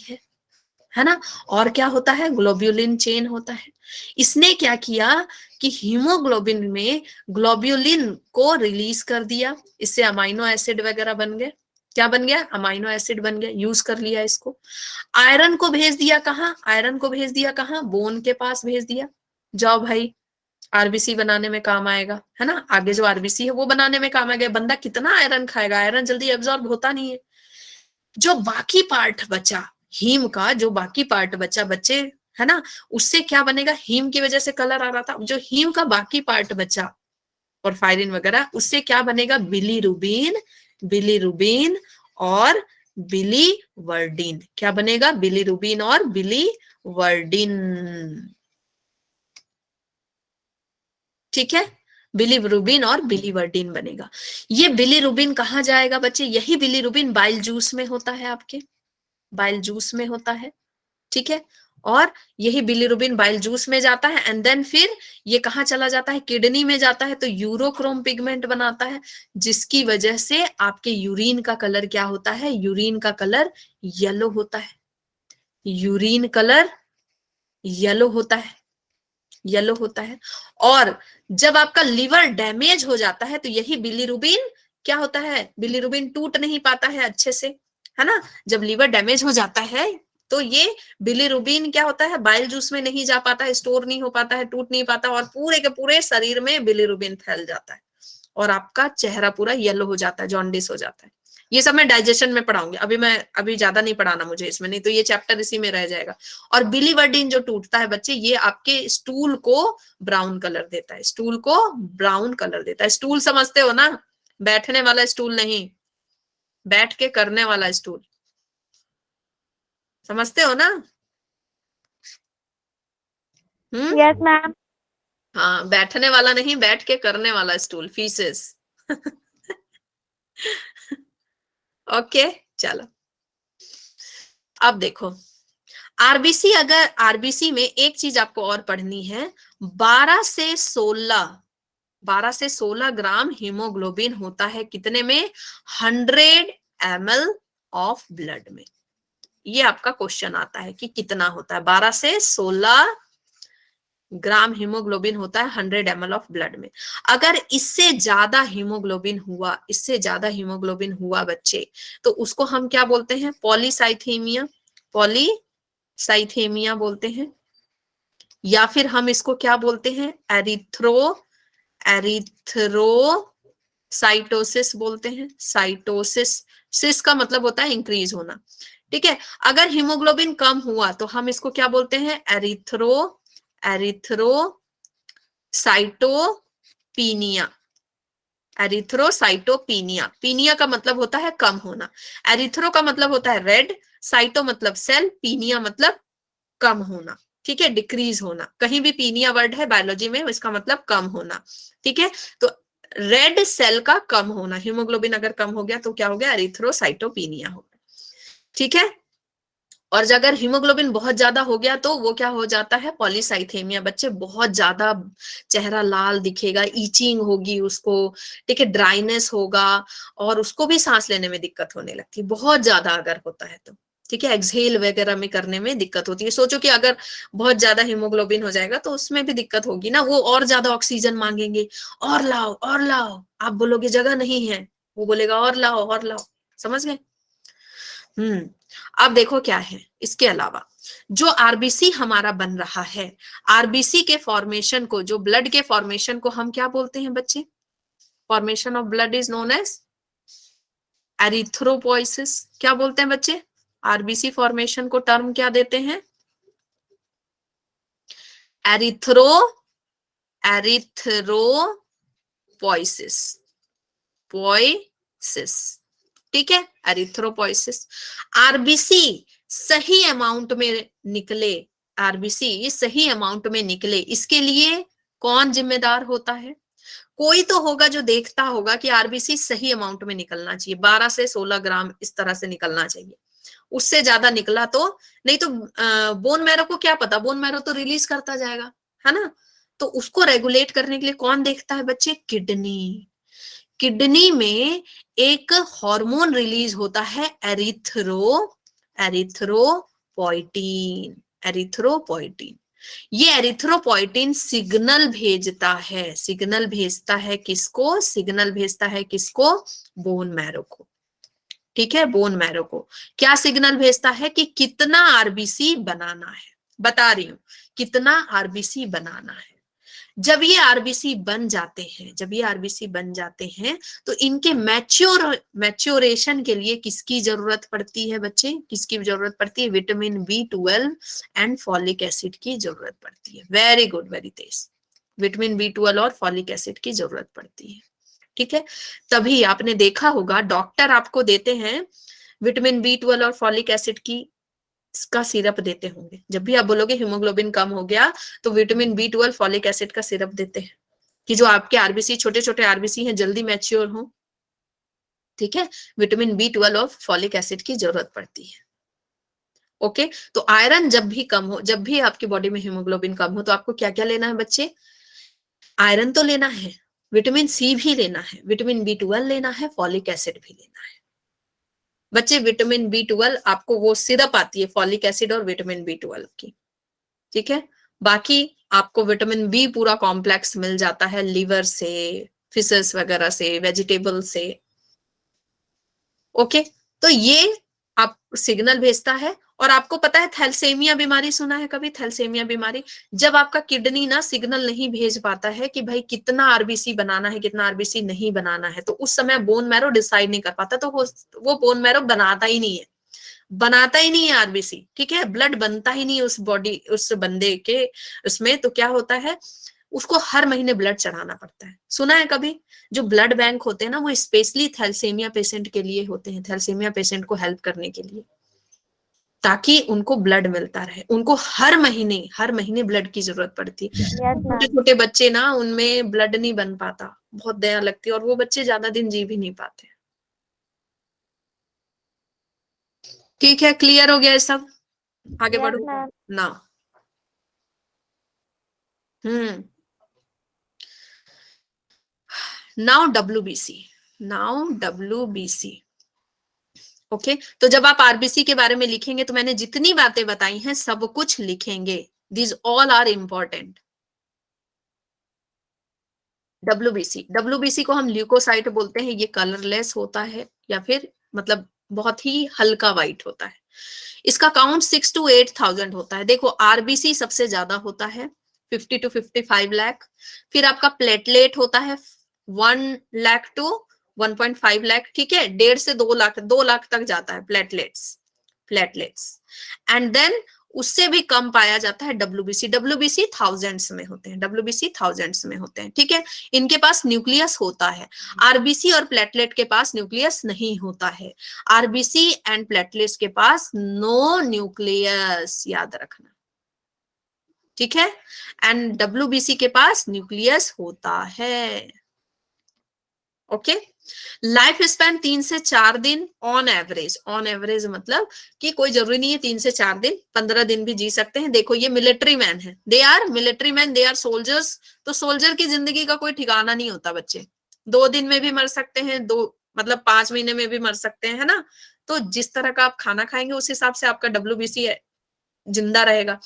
है ना, और क्या होता है, ग्लोब्यूलिन चेन होता है। इसने क्या किया कि हीमोग्लोबिन में ग्लोब्यूलिन को रिलीज कर दिया, इससे अमाइनो एसिड वगैरह बन गए। क्या बन गया, अमाइनो एसिड बन गया, यूज कर लिया इसको। आयरन को भेज दिया कहाँ, आयरन को भेज दिया कहाँ, बोन के पास भेज दिया, जाओ भाई आरबीसी बनाने में काम आएगा, है ना, आगे जो आरबीसी है वो बनाने में काम आएगा। बंदा कितना आयरन खाएगा, आयरन जल्दी एब्जॉर्ब होता नहीं है। जो बाकी पार्ट बचा हीम का, जो बाकी पार्ट बचा बच्चे, है ना, उससे क्या बनेगा, हीम की वजह से कलर आ रहा था, जो हीम का बाकी पार्ट बचा और फायरिन वगैरह, उससे क्या बनेगा, बिलीरुबिन, बिलीरुबिन और बिलीवर्डिन। क्या बनेगा, बिलीरुबिन और बिलीवर्डिन, ठीक है, बिलीरुबिन और बिलीवर्डिन बनेगा। ये बिलीरुबिन कहाँ जाएगा बच्चे, यही बिलीरुबिन बाइल जूस में होता है, आपके बाइल जूस में होता है, ठीक है। और यही बिलीरुबिन बाइल जूस में जाता है, एंड देन फिर ये कहाँ चला जाता है, किडनी में जाता है, तो यूरोक्रोम पिगमेंट बनाता है, जिसकी वजह से आपके यूरिन का कलर क्या होता है, यूरिन का कलर येलो होता है, यूरिन कलर येलो होता है, येलो होता है। और जब आपका लिवर डैमेज हो जाता है तो यही बिलीरुबिन क्या होता है, बिलीरुबिन टूट नहीं पाता है अच्छे से, है ना, जब लिवर डैमेज हो जाता है तो ये बिलीरुबिन क्या होता है, बाइल जूस में नहीं जा पाता है, स्टोर नहीं हो पाता है, टूट नहीं पाता, और पूरे के पूरे शरीर में बिलीरुबिन फैल जाता है और आपका चेहरा पूरा येलो हो जाता है, जॉन्डिस हो जाता है। ये सब मैं डाइजेशन में पढ़ाऊंगी, अभी ज्यादा नहीं पढ़ाना मुझे इसमें, नहीं तो ये चैप्टर इसी में रह जाएगा। और बिलीवर्डिन जो टूटता है बच्चे, ये आपके स्टूल को ब्राउन कलर देता है, स्टूल को ब्राउन कलर देता है। स्टूल समझते हो ना, बैठने वाला स्टूल नहीं, बैठ के करने वाला स्टूल, समझते हो ना। Yes ma'am. हाँ, बैठने वाला नहीं, बैठ के करने वाला स्टूल, फीसेस। ओके, चलो अब देखो, आरबीसी, अगर आरबीसी में एक चीज आपको और पढ़नी है, 12 से 16, 12 से 16 ग्राम हीमोग्लोबिन होता है कितने में, 100 ml ऑफ ब्लड में। ये आपका क्वेश्चन आता है कि कितना होता है, 12 से 16 ग्राम हीमोग्लोबिन होता है 100 ml ऑफ ब्लड में। अगर इससे ज्यादा हीमोग्लोबिन हुआ, इससे ज्यादा हीमोग्लोबिन हुआ बच्चे, तो उसको हम क्या बोलते हैं, पॉलीसाइथेमिया, पॉलीसाइथेमिया बोलते हैं, या फिर हम इसको क्या बोलते हैं, एरिथ्रोसाइटोसिस बोलते हैं, साइटोसिस, सिस का मतलब होता है इंक्रीज होना, ठीक है। अगर हीमोग्लोबिन कम हुआ तो हम इसको क्या बोलते हैं, एरिथ्रोसाइटोपीनिया, एरिथ्रोसाइटोपीनिया। पीनिया का मतलब होता है कम होना, एरिथ्रो का मतलब होता है रेड, साइटो मतलब सेल, पीनिया मतलब कम होना, ठीक है, डिक्रीज होना। कहीं भी पीनिया वर्ड है बायोलॉजी में, इसका मतलब कम होना, ठीक है। तो रेड सेल का कम होना, हीमोग्लोबिन अगर कम हो गया तो क्या हो गया, एरिथ्रोसाइटोपीनिया हो गया, ठीक है। और अगर हीमोग्लोबिन बहुत ज्यादा हो गया तो वो क्या हो जाता है, पॉलीसाइथेमिया। बच्चे बहुत ज्यादा चेहरा लाल दिखेगा, ईचिंग होगी उसको, ठीक है, ड्राइनेस होगा, और उसको भी सांस लेने में दिक्कत होने लगती है बहुत ज्यादा अगर होता है तो, ठीक है। एक्सहेल वगैरह में करने में दिक्कत होती है। सोचो कि अगर बहुत ज्यादा हीमोग्लोबिन हो जाएगा तो उसमें भी दिक्कत होगी ना, वो और ज्यादा ऑक्सीजन मांगेंगे, और लाओ और लाओ, आप बोलोगे जगह नहीं है, वो बोलेगा और लाओ और लाओ, समझ गए। अब देखो क्या है इसके अलावा, जो आरबीसी हमारा बन रहा है, आरबीसी के फॉर्मेशन को, जो ब्लड के फॉर्मेशन को हम क्या बोलते हैं बच्चे, formation of blood is known as erythropoiesis. क्या बोलते हैं बच्चे, आरबीसी फॉर्मेशन को टर्म क्या देते हैं, एरिथ्रो एरिथ्रोपोइसिस, पोइसिस, ठीक है, एरिथ्रोपोइसिस। आरबीसी सही अमाउंट में निकले, आरबीसी सही अमाउंट में निकले, इसके लिए कौन जिम्मेदार होता है? कोई तो होगा जो देखता होगा कि आरबीसी सही अमाउंट में निकलना चाहिए, 12 से 16 ग्राम इस तरह से निकलना चाहिए। उससे ज्यादा निकला तो नहीं तो बोन मैरो को क्या पता, बोन मैरो तो रिलीज करता जाएगा, है ना। तो उसको रेगुलेट करने के लिए कौन देखता है बच्चे? किडनी। किडनी में एक हार्मोन रिलीज होता है एरिथ्रोपोइटीन। एरिथ्रोपोइटीन, ये एरिथ्रोपोइटीन सिग्नल भेजता है, सिग्नल भेजता है किसको? सिग्नल भेजता है किसको? बोन मैरो को। ठीक है, बोन मैरो को क्या सिग्नल भेजता है कि कितना आरबीसी बनाना है। बता रही हूं कितना आरबीसी बनाना है। जब ये आरबीसी बन जाते हैं, जब ये आरबीसी बन जाते हैं तो इनके मैच्योरेशन के लिए किसकी जरूरत पड़ती है बच्चे? किसकी जरूरत पड़ती है? Vitamin B12 and folic acid की जरूरत पड़ती है। वेरी गुड, वेरी तेज। विटामिन B12 और फॉलिक एसिड की जरूरत पड़ती है। ठीक है, तभी आपने देखा होगा डॉक्टर आपको देते हैं विटामिन B12 और फॉलिक एसिड की का सिरप देते होंगे। जब भी आप बोलोगे हीमोग्लोबिन कम हो गया तो विटामिन B12 फॉलिक एसिड का सिरप देते हैं कि जो आपके आरबीसी, छोटे छोटे आरबीसी हैं, जल्दी मैच्योर हो। ठीक है, विटामिन B12 और फॉलिक एसिड की जरूरत पड़ती है। ओके, तो आयरन जब भी कम हो, जब भी आपकी बॉडी में हीमोग्लोबिन कम हो, तो आपको क्या क्या लेना है बच्चे? आयरन तो लेना है, विटामिन C भी लेना है, विटामिन B12 लेना है, फॉलिक एसिड भी लेना है। बच्चे विटामिन B12 आपको वो सिरप आती है फॉलिक एसिड और विटामिन B12 की। ठीक है, बाकी आपको विटामिन बी पूरा कॉम्प्लेक्स मिल जाता है लीवर से, फिशेस वगैरह से, वेजिटेबल से। ओके, तो ये आप सिग्नल भेजता है। और आपको पता है थैलेसीमिया बीमारी सुना है कभी? थैलेसीमिया बीमारी, जब आपका किडनी ना सिग्नल नहीं भेज पाता है कि भाई कितना आरबीसी बनाना है, कितना आरबीसी नहीं बनाना है, तो उस समय बोन मैरो डिसाइड नहीं कर पाता, तो वो बोन मैरो बनाता ही नहीं है, बनाता ही नहीं है आरबीसी। ठीक है, ब्लड बनता ही नहीं है उस बॉडी, उस बंदे के उसमें। तो क्या होता है, उसको हर महीने ब्लड चढ़ाना पड़ता है। सुना है कभी? जो ब्लड बैंक होते हैं ना, वो स्पेशली थैलेसीमिया पेशेंट के लिए होते हैं, थैलेसीमिया पेशेंट को हेल्प करने के लिए, ताकि उनको ब्लड मिलता रहे। उनको हर महीने ब्लड की जरूरत पड़ती है। Yes, छोटे ma'am. छोटे बच्चे ना, उनमें ब्लड नहीं बन पाता, बहुत दया लगती है, और वो बच्चे ज्यादा दिन जी भी नहीं पाते। ठीक है, क्लियर हो गया ये सब? आगे Yes, बढ़ो ma'am. ना। हम्म, नाउ WBC। ओके, तो जब आप आरबीसी के बारे में लिखेंगे तो मैंने जितनी बातें बताई हैं सब कुछ लिखेंगे। This all are important. WBC को हम ल्यूकोसाइट बोलते हैं। ये कलरलेस होता है, या फिर मतलब बहुत ही हल्का व्हाइट होता है। इसका काउंट 6 to 8,000 होता है। देखो, आरबीसी सबसे ज्यादा होता है 50 to 55 लाख। फिर आपका प्लेटलेट होता है 1 लाख to 1.5 लाख। ठीक है, 1.5 से 2 लाख तक जाता है प्लेटलेट्स। एंड देन उससे भी कम पाया जाता है डब्ल्यूबीसी थाउजेंड्स में होते हैं, डब्ल्यूबीसी थाउजेंड्स में होते हैं। ठीक है, इनके पास न्यूक्लियस होता है। आरबीसी और प्लेटलेट के पास न्यूक्लियस नहीं होता है। आरबीसी एंड प्लेटलेट्स के पास नो न्यूक्लियस, याद रखना। ठीक है, एंड डब्ल्यूबीसी के पास न्यूक्लियस होता है। ओके, लाइफ स्पैन 3 से 4 दिन ऑन एवरेज मतलब कि कोई जरूरी नहीं है 3 से 4 दिन, 15 दिन भी जी सकते हैं। देखो, ये मिलिट्री मैन है, they are military man, they are soldiers. तो सोल्जर की जिंदगी का कोई ठिकाना नहीं होता बच्चे। 2 दिन में भी मर सकते हैं, 5 महीने में भी मर सकते हैं, है ना। तो जिस तरह का आप खाना खाएंगे उस हिसाब से आपका डब्ल्यूबीसी जिंदा रहेगा।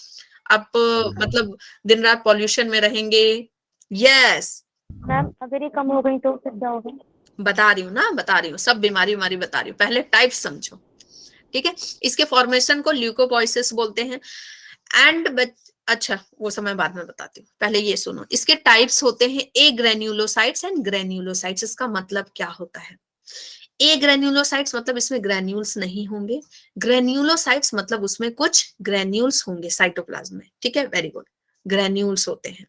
आप मतलब दिन रात पॉल्यूशन में रहेंगे। यस, मैम अगर ये कम हो गई तो फिर क्या होगा? बता रही हूँ सब बीमारी बता रही हूँ, पहले टाइप समझो। ठीक है, इसके फॉर्मेशन को ल्यूकोपोइसिस बोलते हैं। अच्छा, वो समय बाद में बताती हूँ, पहले ये सुनो। इसके टाइप्स होते हैं ए ग्रेन्युलोसाइट्स एंड ग्रेन्युलोसाइट्स। इसका मतलब क्या होता है? ए ग्रेन्युलोसाइट्स मतलब इसमें ग्रेन्यूल्स नहीं होंगे। ग्रेन्युलोसाइट्स मतलब उसमें कुछ ग्रेन्यूल्स होंगे साइटोप्लाज्म में। ठीक है, वेरी गुड, ग्रेन्यूल्स होते हैं।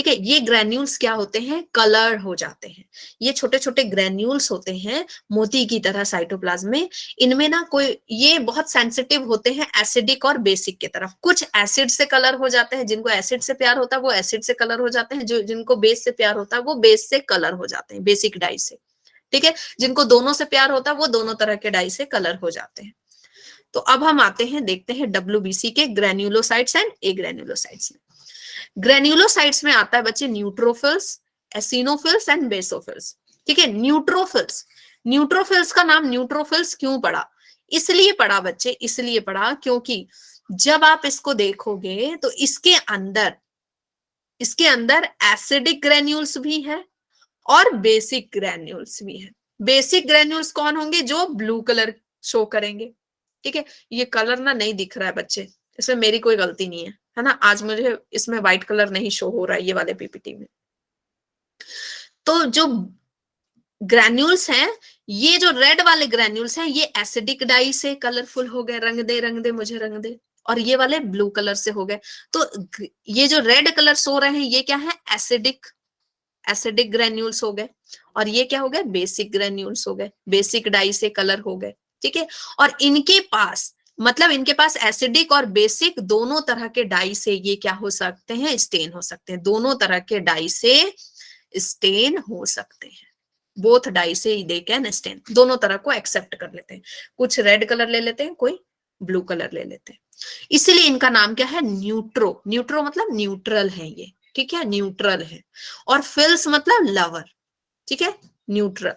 ठीक है, ये ग्रेन्यूल्स क्या होते हैं, कलर हो जाते हैं। ये छोटे छोटे ग्रेन्यूल्स होते हैं मोती की तरह साइटोप्लाज्म में। इनमें ना कोई, ये बहुत सेंसिटिव होते हैं एसिडिक और बेसिक की तरफ। कुछ एसिड से कलर हो जाते हैं, जिनको एसिड से प्यार होता है वो एसिड से कलर हो जाते हैं, जो जिनको बेस से प्यार होता है वो बेस से कलर हो जाते हैं, बेसिक डाई से। ठीक है, जिनको दोनों से प्यार होता है वो दोनों तरह के डाई से कलर हो जाते हैं। तो अब हम आते हैं, देखते हैं WBC के ग्रेन्युलोसाइट्स एंड ए ग्रेन्युलोसाइट्स में। ग्रेन्युलोसाइट्स में आता है बच्चे न्यूट्रोफिल्स, एसिनोफिल्स एंड बेसोफिल्स। ठीक है, न्यूट्रोफिल्स, न्यूट्रोफिल्स का नाम न्यूट्रोफिल्स क्यों पड़ा, इसलिए पड़ा बच्चे, इसलिए पड़ा क्योंकि जब आप इसको देखोगे तो इसके अंदर एसिडिक ग्रेन्यूल्स भी है और बेसिक ग्रेन्यूल्स भी है। बेसिक ग्रेन्यूल्स कौन होंगे, जो ब्लू कलर शो करेंगे। ठीक है, ये कलर ना नहीं दिख रहा है बच्चे, इसमें मेरी कोई गलती नहीं है ना, आज मुझे इसमें व्हाइट कलर नहीं शो हो रहा है ये वाले पीपीटी में। तो जो ग्रेन्यूल्स हैं, ये जो रेड वाले ग्रेन्यूल्स हैं, ये एसिडिक डाई से कलरफुल हो गए, रंग दे मुझे रंग दे, और ये वाले ब्लू कलर से हो गए। तो ये जो रेड कलर सो रहे हैं ये क्या है, एसिडिक ग्रेन्यूल्स हो गए, और ये क्या हो गए, बेसिक ग्रेन्यूल्स हो गए, बेसिक डाई से कलर हो गए। ठीक है, और इनके पास, मतलब इनके पास एसिडिक और बेसिक दोनों तरह के डाई से ये क्या हो सकते हैं, स्टेन हो सकते हैं, दोनों तरह के डाई से स्टेन हो सकते हैं। बोथ डाई से दे कैन स्टेन, दोनों तरह को एक्सेप्ट कर लेते हैं। कुछ रेड कलर ले लेते हैं, कोई ब्लू कलर ले लेते हैं, इसलिए इनका नाम क्या है, न्यूट्रो। न्यूट्रो मतलब न्यूट्रल है ये, ठीक है, न्यूट्रल है। और फिल्स मतलब लवर, ठीक है, न्यूट्रल।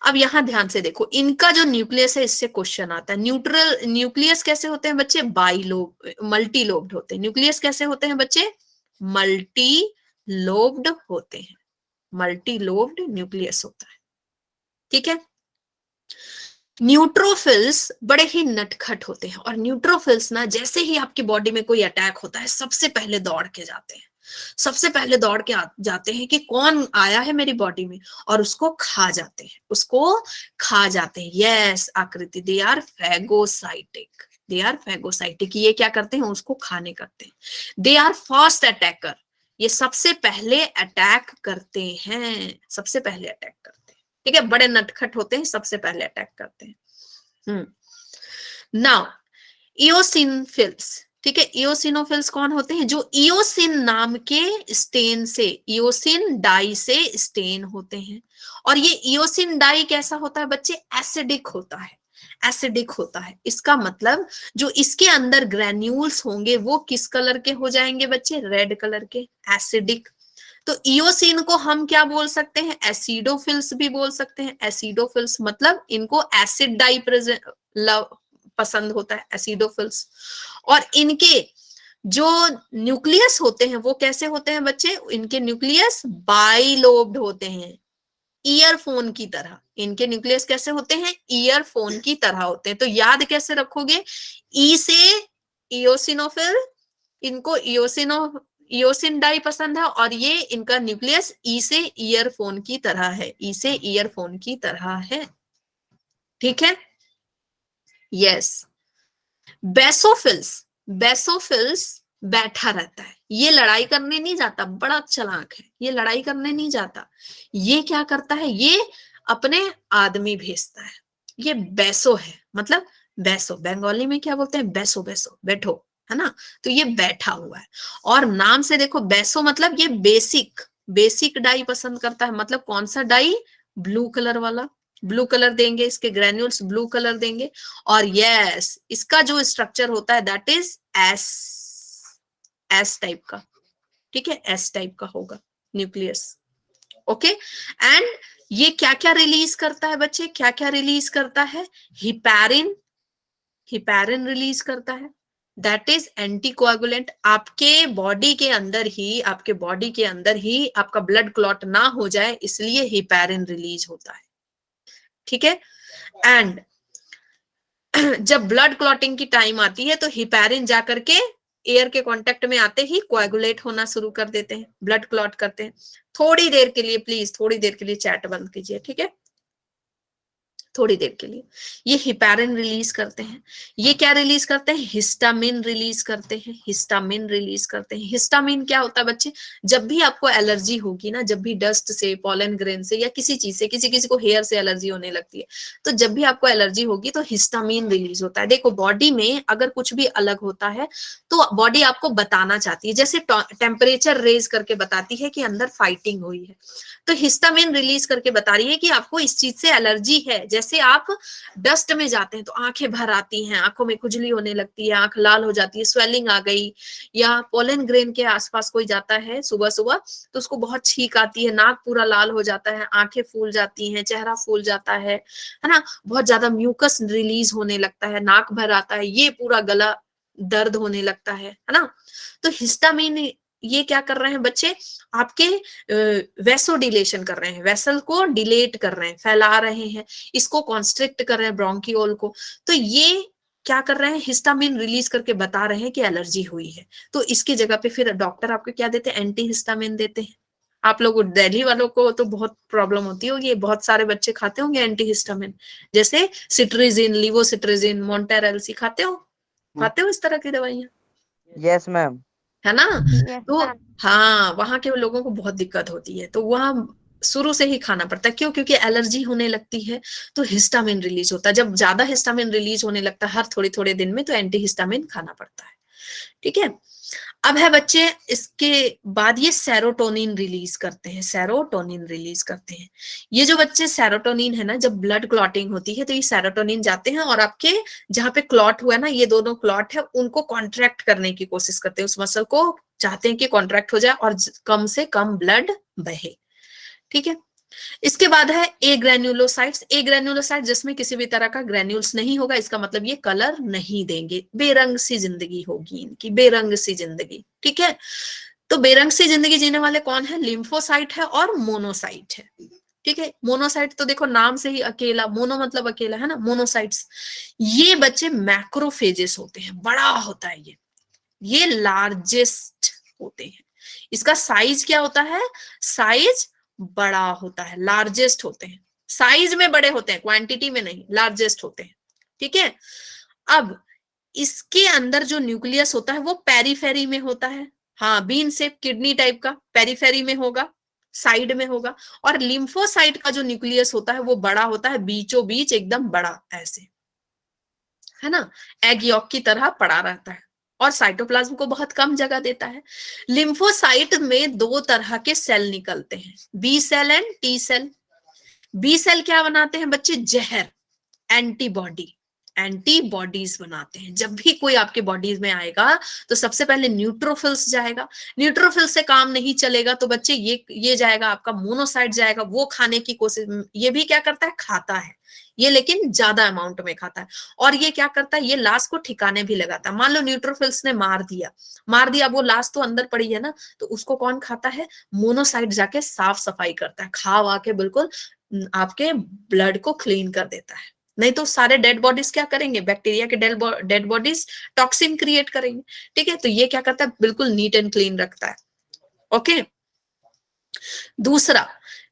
अब यहां ध्यान से देखो, इनका जो न्यूक्लियस है, इससे क्वेश्चन आता है। न्यूट्रल न्यूक्लियस कैसे होते हैं बच्चे, मल्टी लोब्ड होते हैं। न्यूक्लियस कैसे होते हैं बच्चे, मल्टी लोब्ड होते हैं, मल्टी लोब्ड न्यूक्लियस होता है। ठीक है, न्यूट्रोफिल्स बड़े ही नटखट होते हैं, और न्यूट्रोफिल्स ना जैसे ही आपकी बॉडी में कोई अटैक होता है सबसे पहले दौड़ के जाते हैं, सबसे पहले दौड़ के जाते हैं कि कौन आया है मेरी बॉडी में, और उसको खा जाते हैं, उसको खा जाते हैं। Yes Akriti, they are phagocytic, they are phagocytic. ये क्या करते हैं, उसको खाने करते हैं। दे आर फर्स्ट अटैकर, ये सबसे पहले अटैक करते हैं, सबसे पहले अटैक करते हैं। ठीक है, बड़े नटखट होते हैं, सबसे पहले अटैक करते हैं। नाउ इओसिनोफिल्स, ठीक है, इओसिनोफिल्स कौन होते हैं, जो इओसिन नाम के स्टेन से, इओसिन डाई से स्टेन होते हैं। और ये इओसिन डाई कैसा होता है बच्चे, एसिडिक होता है, एसिडिक होता है। इसका मतलब जो इसके अंदर ग्रेन्यूल्स होंगे वो किस कलर के हो जाएंगे बच्चे, रेड कलर के, एसिडिक। तो इओसिन को हम क्या बोल सकते हैं, एसिडोफिल्स भी बोल सकते हैं। एसिडोफिल्स मतलब इनको एसिड डाई पसंद होता है, एसिडोफिल्स। और इनके जो न्यूक्लियस होते हैं वो कैसे होते हैं बच्चे, इनके न्यूक्लियस बाइलोब्ड होते हैं, ईयरफोन की तरह। इनके न्यूक्लियस कैसे होते हैं, ईयरफोन की तरह होते हैं। तो याद कैसे रखोगे, ई से इओसिनोफिल, इनको इओसिन डाई पसंद है, और ये इनका न्यूक्लियस ई से ईयरफोन की तरह है, ई से ईयरफोन की तरह है। ठीक है, यस। बेसोफिल्स, बेसोफिल्स बैठा रहता है, ये लड़ाई करने नहीं जाता, बड़ा चालाक है, ये लड़ाई करने नहीं जाता। ये क्या करता है, ये अपने आदमी भेजता है। ये बेसो है, मतलब बेसो बंगाली में क्या बोलते हैं, बेसो, बेसो बैठो, है ना। तो ये बैठा हुआ है, और नाम से देखो बेसो मतलब ये बेसिक डाई पसंद करता है। मतलब कौन सा डाई, ब्लू कलर वाला, ब्लू कलर देंगे, इसके ग्रेन्यूल्स ब्लू कलर देंगे। और यस, इसका जो स्ट्रक्चर होता है दैट इज एस टाइप का, ठीक है, एस टाइप का होगा न्यूक्लियस। ओके, एंड ये क्या क्या रिलीज करता है बच्चे, क्या क्या रिलीज करता है, हिपैरिन, हिपैरिन रिलीज करता है, दैट इज एंटीकोएगुलेंट। आपके बॉडी के अंदर ही, आपके बॉडी के अंदर ही आपका ब्लड क्लॉट ना हो जाए, इसलिए हिपैरिन रिलीज होता है। ठीक है, एंड जब ब्लड क्लॉटिंग की टाइम आती है तो हिपैरिन जाकर के एयर के कांटेक्ट में आते ही कोएगुलेट होना शुरू कर देते हैं, ब्लड क्लॉट करते हैं। थोड़ी देर के लिए प्लीज, थोड़ी देर के लिए चैट बंद कीजिए, ठीक है। थोड़ी देर के लिए। ये हिपैरिन रिलीज करते हैं। ये क्या रिलीज करते हैं? हिस्टामिन रिलीज करते हैं। हिस्टामिन रिलीज करते हैं। हिस्टामिन क्या होता है बच्चे? जब भी आपको एलर्जी होगी ना, जब भी डस्ट से, पॉलन ग्रेन से या किसी चीज से, किसी किसी को हेयर से एलर्जी होने लगती है, तो जब भी आपको एलर्जी होगी तो हिस्टामिन रिलीज होता है। देखो बॉडी में अगर कुछ भी अलग होता है तो बॉडी आपको बताना चाहती है, जैसे टेम्परेचर रेज करके बताती है कि अंदर फाइटिंग हुई है, तो हिस्टामिन रिलीज करके बता रही है कि आपको इस चीज से एलर्जी है। जैसे आप डस्ट में जाते हैं तो आंखें भर आती हैं, आंखों में खुजली होने लगती है, आंख लाल हो जाती है, स्वेलिंग आ गई, या पोलन ग्रेन के आसपास कोई जाता है सुबह सुबह तो उसको बहुत छींक आती है, नाक पूरा लाल हो जाता है, आंखें फूल जाती हैं, चेहरा फूल जाता है ना, बहुत ज्यादा म्यूकस रिलीज होने लगता है, नाक भर आता है, ये पूरा गला दर्द होने लगता है ना। तो हिस्टामिन ये क्या कर रहे हैं बच्चे? आपके वेसोडिलेशन कर रहे हैं, वेसल को डिलेट कर रहे हैं, फैला रहे हैं, इसको कॉन्स्ट्रिक्ट कर रहे हैं ब्रोंकियोल को। तो ये क्या कर रहे हैं? हिस्टामिन रिलीज करके बता रहे हैं कि एलर्जी हुई है। तो इसकी जगह पे फिर डॉक्टर आपको क्या देते हैं? एंटी हिस्टामिन देते हैं। आप लोग दिल्ली वालों को तो बहुत प्रॉब्लम होती होगी, बहुत सारे बच्चे खाते होंगे एंटी हिस्टामिन, जैसे सिट्रिजिन, लिवोसिट्रिजिन, मोंटेरेल्सी खाते हो इस तरह की दवाइयां? Yes ma'am. है ना? यस तो मैम। हाँ, वहां के लोगों को बहुत दिक्कत होती है, तो वहां शुरू से ही खाना पड़ता है। क्यों? क्योंकि एलर्जी होने लगती है तो हिस्टामिन रिलीज होता है। जब ज्यादा हिस्टामिन रिलीज होने लगता है हर थोड़े थोड़े दिन में, तो एंटी हिस्टामिन खाना पड़ता है। ठीक है। अब है बच्चे, इसके बाद ये सेरोटोनिन रिलीज करते हैं। सेरोटोनिन रिलीज करते हैं। ये जो बच्चे सेरोटोनिन है ना, जब ब्लड क्लॉटिंग होती है तो ये सेरोटोनिन जाते हैं और आपके जहां पे क्लॉट हुआ ना, ये दोनों क्लॉट है, उनको कॉन्ट्रैक्ट करने की कोशिश करते हैं, उस मसल को चाहते हैं कि कॉन्ट्रैक्ट हो जाए और कम से कम ब्लड बहे। ठीक है। इसके बाद है ए ग्रेन्युलोसाइट्स। ए ग्रेन्युलोसाइट जिसमें किसी भी तरह का ग्रेन्यूल्स नहीं होगा, इसका मतलब ये कलर नहीं देंगे, बेरंग सी जिंदगी होगी इनकी, बेरंग सी जिंदगी। ठीक है। तो बेरंग सी जिंदगी जीने वाले कौन है? लिम्फोसाइट है और मोनोसाइट है। ठीक है। मोनोसाइट तो देखो नाम से ही अकेला, मोनो मतलब अकेला, है ना, मोनोसाइट्स। ये बच्चे मैक्रोफेजेस होते हैं, बड़ा होता है ये लार्जेस्ट होते हैं। इसका साइज क्या होता है? साइज बड़ा होता है, लार्जेस्ट होते हैं, साइज में बड़े होते हैं, क्वांटिटी में नहीं, लार्जेस्ट होते हैं। ठीक है। अब इसके अंदर जो न्यूक्लियस होता है वो पेरीफेरी में होता है। हाँ, बीन शेप किडनी टाइप का पेरीफेरी में होगा, साइड में होगा। और लिम्फोसाइट का जो न्यूक्लियस होता है वो बड़ा होता है, बीचों बीच एकदम बड़ा ऐसे, है ना, एग यॉक की तरह पड़ा रहता है और साइटोप्लाज्म को बहुत कम जगह देता है। लिम्फोसाइट में दो तरह के सेल निकलते हैं, B cell and T cell. B cell क्या बनाते हैं बच्चे? जहर, एंटीबॉडी, एंटीबॉडीज बनाते हैं। जब भी कोई आपके बॉडीज में आएगा तो सबसे पहले न्यूट्रोफिल्स जाएगा, न्यूट्रोफिल से काम नहीं चलेगा तो बच्चे ये जाएगा आपका मोनोसाइट जाएगा, वो खाने की कोशिश, ये भी क्या करता है? खाता है ये, लेकिन ज्यादा अमाउंट में खाता है। और ये क्या करता है? ये लाश को ठिकाने भी लगाता है। मान लो न्यूट्रोफिल्स ने मार दिया, वो लाश तो अंदर पड़ी है ना, तो उसको कौन खाता है? मोनोसाइट जाके साफ सफाई करता है, खा वा के बिल्कुल आपके ब्लड को क्लीन कर देता है। नहीं तो सारे डेड बॉडीज क्या करेंगे? बैक्टीरिया के डेड बॉडीज टॉक्सिन क्रिएट करेंगे। ठीक है। तो ये क्या करता है? बिल्कुल नीट एंड क्लीन रखता है। ओके। दूसरा,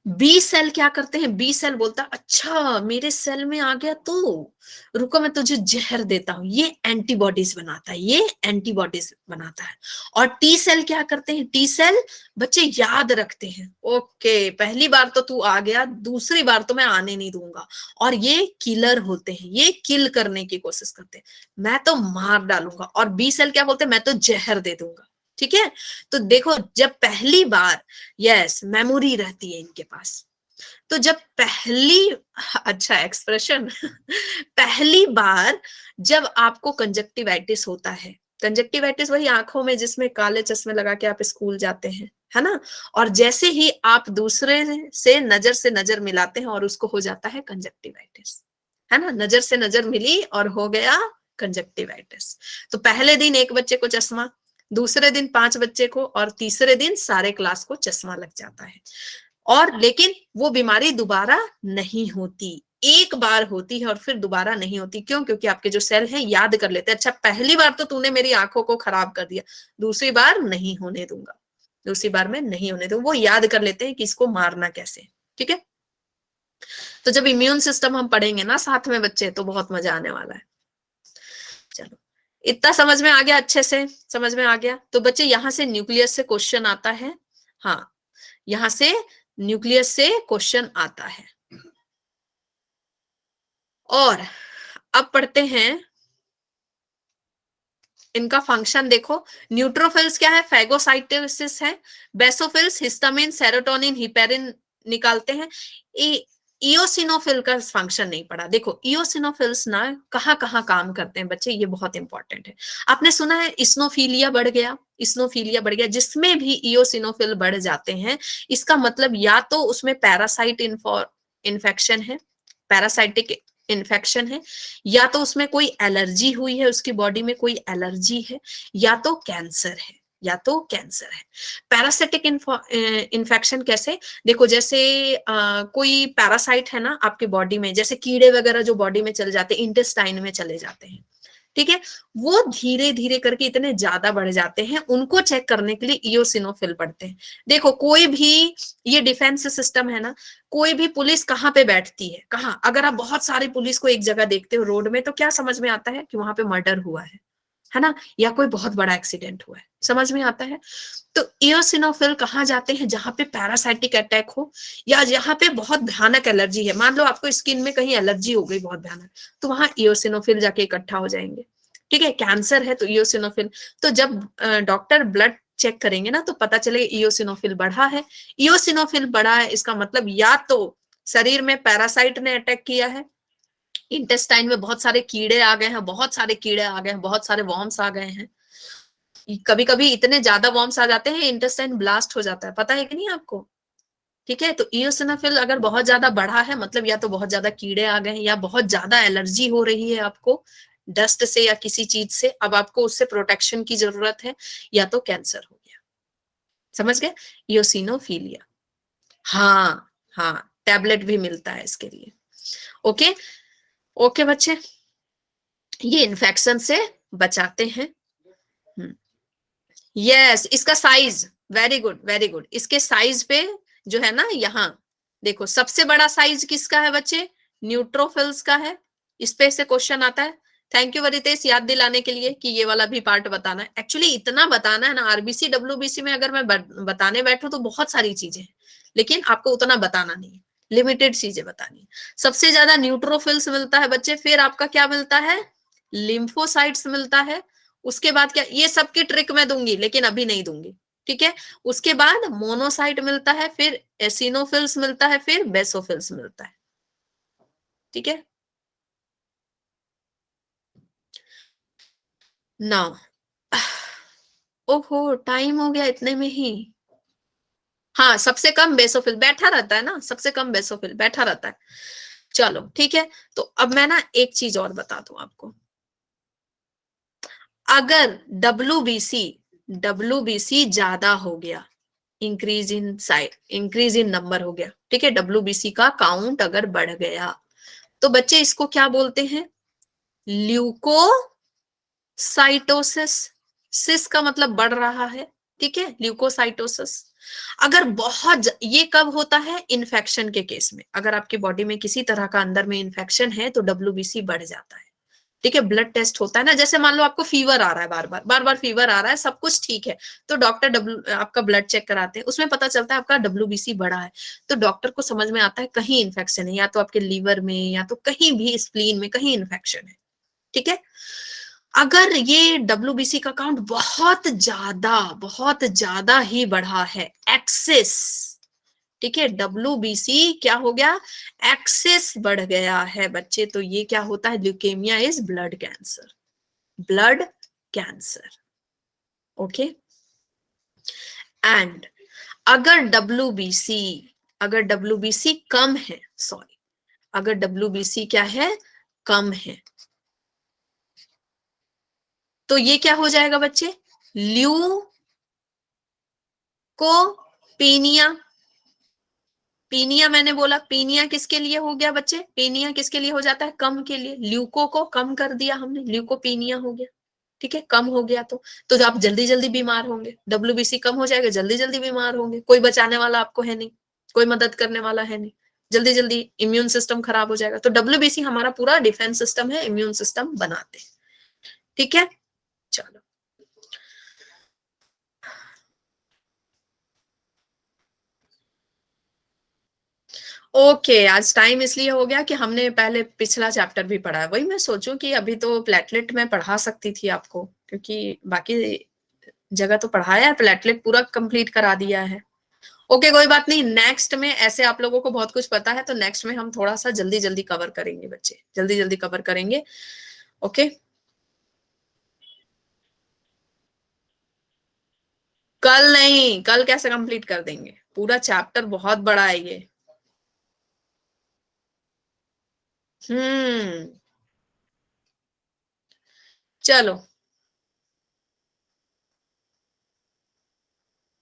बी सेल क्या करते हैं? बी सेल बोलता है अच्छा मेरे सेल में आ गया तो रुको मैं तुझे जहर देता हूं, ये एंटीबॉडीज बनाता है, ये एंटीबॉडीज बनाता है। और टी सेल क्या करते हैं? टी सेल बच्चे याद रखते हैं, ओके पहली बार तो तू आ गया, दूसरी बार तो मैं आने नहीं दूंगा। और ये किलर होते हैं, ये किल करने की कोशिश करते हैं, मैं तो मार डालूंगा। और बी सेल क्या बोलते हैं? मैं तो जहर दे दूंगा। ठीक है। तो देखो जब पहली बार, यस मेमोरी रहती है इनके पास, तो जब पहली, अच्छा एक्सप्रेशन पहली बार जब आपको कंजक्टिवाइटिस होता है, कंजक्टिवाइटिस वही आंखों में जिसमें काले चश्मे लगा के आप स्कूल जाते हैं, है ना, और जैसे ही आप दूसरे से नजर मिलाते हैं और उसको हो जाता है कंजक्टिवाइटिस, है ना, नजर से नजर मिली और हो गया कंजक्टिवाइटिस। तो पहले दिन एक बच्चे को चश्मा, दूसरे दिन 5 बच्चे को, और तीसरे दिन सारे क्लास को चश्मा लग जाता है। और लेकिन वो बीमारी दोबारा नहीं होती, एक बार होती है और फिर दोबारा नहीं होती। क्यों? क्योंकि आपके जो सेल हैं याद कर लेते हैं, अच्छा पहली बार तो तूने मेरी आंखों को खराब कर दिया, दूसरी बार नहीं होने दूंगा, दूसरी बार में नहीं होने दूंगा, वो याद कर लेते हैं कि इसको मारना कैसे। ठीक है। तो जब इम्यून सिस्टम हम पढ़ेंगे ना साथ में बच्चे, तो बहुत मजा आने वाला है। चलो, इतना समझ में आ गया? अच्छे से समझ में आ गया? तो बच्चे यहां से न्यूक्लियस से क्वेश्चन आता है। हाँ, यहां से न्यूक्लियस से क्वेश्चन आता है। और अब पढ़ते हैं इनका फंक्शन। देखो, न्यूट्रोफिल्स क्या है? फैगोसाइटोसिस है। बेसोफिल्स हिस्टामिन, सेरोटोनिन, हिपेरिन निकालते हैं। इओसिनोफिल का फंक्शन नहीं पढ़ा। देखो, इओसिनोफिल्स ना कहाँ कहाँ काम करते हैं बच्चे, ये बहुत इंपॉर्टेंट है। आपने सुना है इस्नोफीलिया बढ़ गया, इस्नोफीलिया बढ़ गया, जिसमें भी इओसिनोफिल बढ़ जाते हैं, इसका मतलब या तो उसमें पैरासाइट इन्फेक्शन है, पैरासाइटिक इन्फेक्शन है, या तो उसमें कोई एलर्जी हुई है, उसकी बॉडी में कोई एलर्जी है, या तो कैंसर है, या तो कैंसर है। पैरासिटिक इन्फेक्शन कैसे? देखो, जैसे कोई पैरासाइट है ना आपके बॉडी में, जैसे कीड़े वगैरह जो बॉडी में चले जाते हैं, इंटेस्टाइन में चले जाते हैं, ठीक है, वो धीरे धीरे करके इतने ज्यादा बढ़ जाते हैं, उनको चेक करने के लिए इओसिनोफिल पड़ते हैं। देखो, कोई भी, ये डिफेंस सिस्टम है ना, कोई भी पुलिस कहाँ पे बैठती है, कहाँ? अगर आप बहुत सारी पुलिस को एक जगह देखते हो रोड में, तो क्या समझ में आता है? कि वहां पे मर्डर हुआ है ना, या कोई बहुत बड़ा एक्सीडेंट हुआ है, समझ में आता है। तो इओसिनोफिल कहाँ जाते हैं? जहां पे पैरासाइटिक अटैक हो, या जहां पे बहुत भयानक एलर्जी है। मान लो आपको स्किन में कहीं एलर्जी हो गई बहुत भयानक, तो वहां इओसिनोफिल जाके इकट्ठा हो जाएंगे, ठीक है। कैंसर है तो इओसिनोफिल। तो जब डॉक्टर ब्लड चेक करेंगे ना, तो पता चलेगा इओसिनोफिल बढ़ा है। इओसिनोफिल बढ़ा है, इसका मतलब या तो शरीर में पैरासाइट ने अटैक किया है, इंटेस्टाइन में बहुत सारे कीड़े आ गए हैं, बहुत सारे कीड़े आ गए हैं, बहुत सारे वॉर्म्स आ गए हैं। कभी कभी इतने ज्यादा वॉर्म्स आ जाते हैं, इंटेस्टाइन ब्लास्ट हो जाता है, पता है कि नहीं आपको? ठीक है, तो इओसिनोफिल अगर बहुत ज्यादा बढ़ा है, मतलब या तो बहुत ज्यादा कीड़े आ गए हैं, या बहुत ज्यादा एलर्जी हो रही है आपको डस्ट से या किसी चीज से, अब आपको उससे प्रोटेक्शन की जरूरत है, या तो कैंसर हो गया। समझ गए? इओसिनोफिलिया। हाँ, हाँ, टैबलेट भी मिलता है इसके लिए। ओके, ओके बच्चे, ये इन्फेक्शन से बचाते हैं। यस, इसका size, very good very good, इसके साइज पे जो है ना, यहाँ देखो, सबसे बड़ा साइज किसका है बच्चे? न्यूट्रोफिल्स का है। इस पे से क्वेश्चन आता है। थैंक यू वरितेश, याद दिलाने के लिए कि ये वाला भी पार्ट बताना है। एक्चुअली इतना बताना है ना, आरबीसी डब्ल्यूबीसी में अगर मैं बताने बैठूं तो बहुत सारी चीजें हैं, लेकिन आपको उतना बताना नहीं है, लिमिटेड चीजें बतानी है। सबसे ज्यादा न्यूट्रोफिल्स मिलता है बच्चे, फिर आपका क्या मिलता है? लिम्फोसाइट्स मिलता है। उसके बाद क्या? ये सबकी ट्रिक मैं दूंगी, लेकिन अभी नहीं दूंगी, ठीक है। उसके बाद मोनोसाइट मिलता है, फिर एसिनोफिल्स मिलता है, फिर बेसोफिल्स मिलता है, ठीक है। नाउ, ओहो, टाइम हो गया इतने में ही। हाँ, सबसे कम बेसोफिल बैठा रहता है ना, सबसे कम बेसोफिल बैठा रहता है। चलो ठीक है, तो अब मैं ना एक चीज और बता दूं आपको। अगर डब्ल्यूबीसी ज्यादा हो गया, increase in size, increase in number हो गया, ठीक है, डब्ल्यूबीसी का काउंट अगर बढ़ गया, तो बच्चे इसको क्या बोलते हैं? ल्यूकोसाइटोसिस। सिस का मतलब बढ़ रहा है, ठीक है, ल्यूकोसाइटोसिस। अगर ये कब होता है? इन्फेक्शन के केस में। अगर आपकी बॉडी में किसी तरह का अंदर में इन्फेक्शन है, तो डब्ल्यूबीसी बढ़ जाता है, ठीक है। ब्लड टेस्ट होता है ना, जैसे मान लो आपको फीवर आ रहा है, बार बार फीवर आ रहा है, सब कुछ ठीक है, तो डॉक्टर आपका ब्लड चेक कराते हैं, उसमें पता चलता है आपका डब्ल्यूबीसी बढ़ा है, तो डॉक्टर को समझ में आता है कहीं इन्फेक्शन है, या तो आपके लीवर में, या तो कहीं भी स्प्लीन में कहीं इन्फेक्शन है, ठीक है। अगर ये डब्ल्यूबीसी का काउंट बहुत ज्यादा ही बढ़ा है, एक्सेस, ठीक है, डब्ल्यूबीसी क्या हो गया? एक्सेस बढ़ गया है बच्चे, तो ये क्या होता है? Leukaemia is blood cancer, blood cancer, okay. And अगर डब्ल्यूबीसी कम है, सॉरी, अगर डब्ल्यूबीसी क्या है? कम है, तो ये क्या हो जाएगा बच्चे? ल्यूकोपीनिया। पीनिया मैंने बोला, पीनिया किसके लिए हो गया बच्चे? पीनिया किसके लिए हो जाता है? कम के लिए। ल्यूको को कम कर दिया हमने, ल्यूकोपीनिया हो गया, ठीक है, कम हो गया तो आप जल्दी जल्दी बीमार होंगे, डब्ल्यूबीसी कम हो जाएगा, जल्दी जल्दी बीमार होंगे, कोई बचाने वाला आपको है नहीं, कोई मदद करने वाला है नहीं, जल्दी जल्दी इम्यून सिस्टम खराब हो जाएगा। तो WBC हमारा पूरा डिफेंस सिस्टम है, इम्यून सिस्टम बनाते हैं। ठीक है, चलो ओके। आज टाइम इसलिए हो गया कि हमने पहले पिछला चैप्टर भी पढ़ा है। वही मैं सोचूं कि अभी तो प्लेटलेट में पढ़ा सकती थी आपको, क्योंकि बाकी जगह तो पढ़ाया है, प्लेटलेट पूरा कंप्लीट करा दिया है। ओके कोई बात नहीं, नेक्स्ट में ऐसे आप लोगों को बहुत कुछ पता है, तो नेक्स्ट में हम थोड़ा सा जल्दी जल्दी कवर करेंगे बच्चे, जल्दी जल्दी कवर करेंगे। ओके, कल नहीं, कल कैसे कंप्लीट कर देंगे, पूरा चैप्टर बहुत बड़ा है ये। हम्म, चलो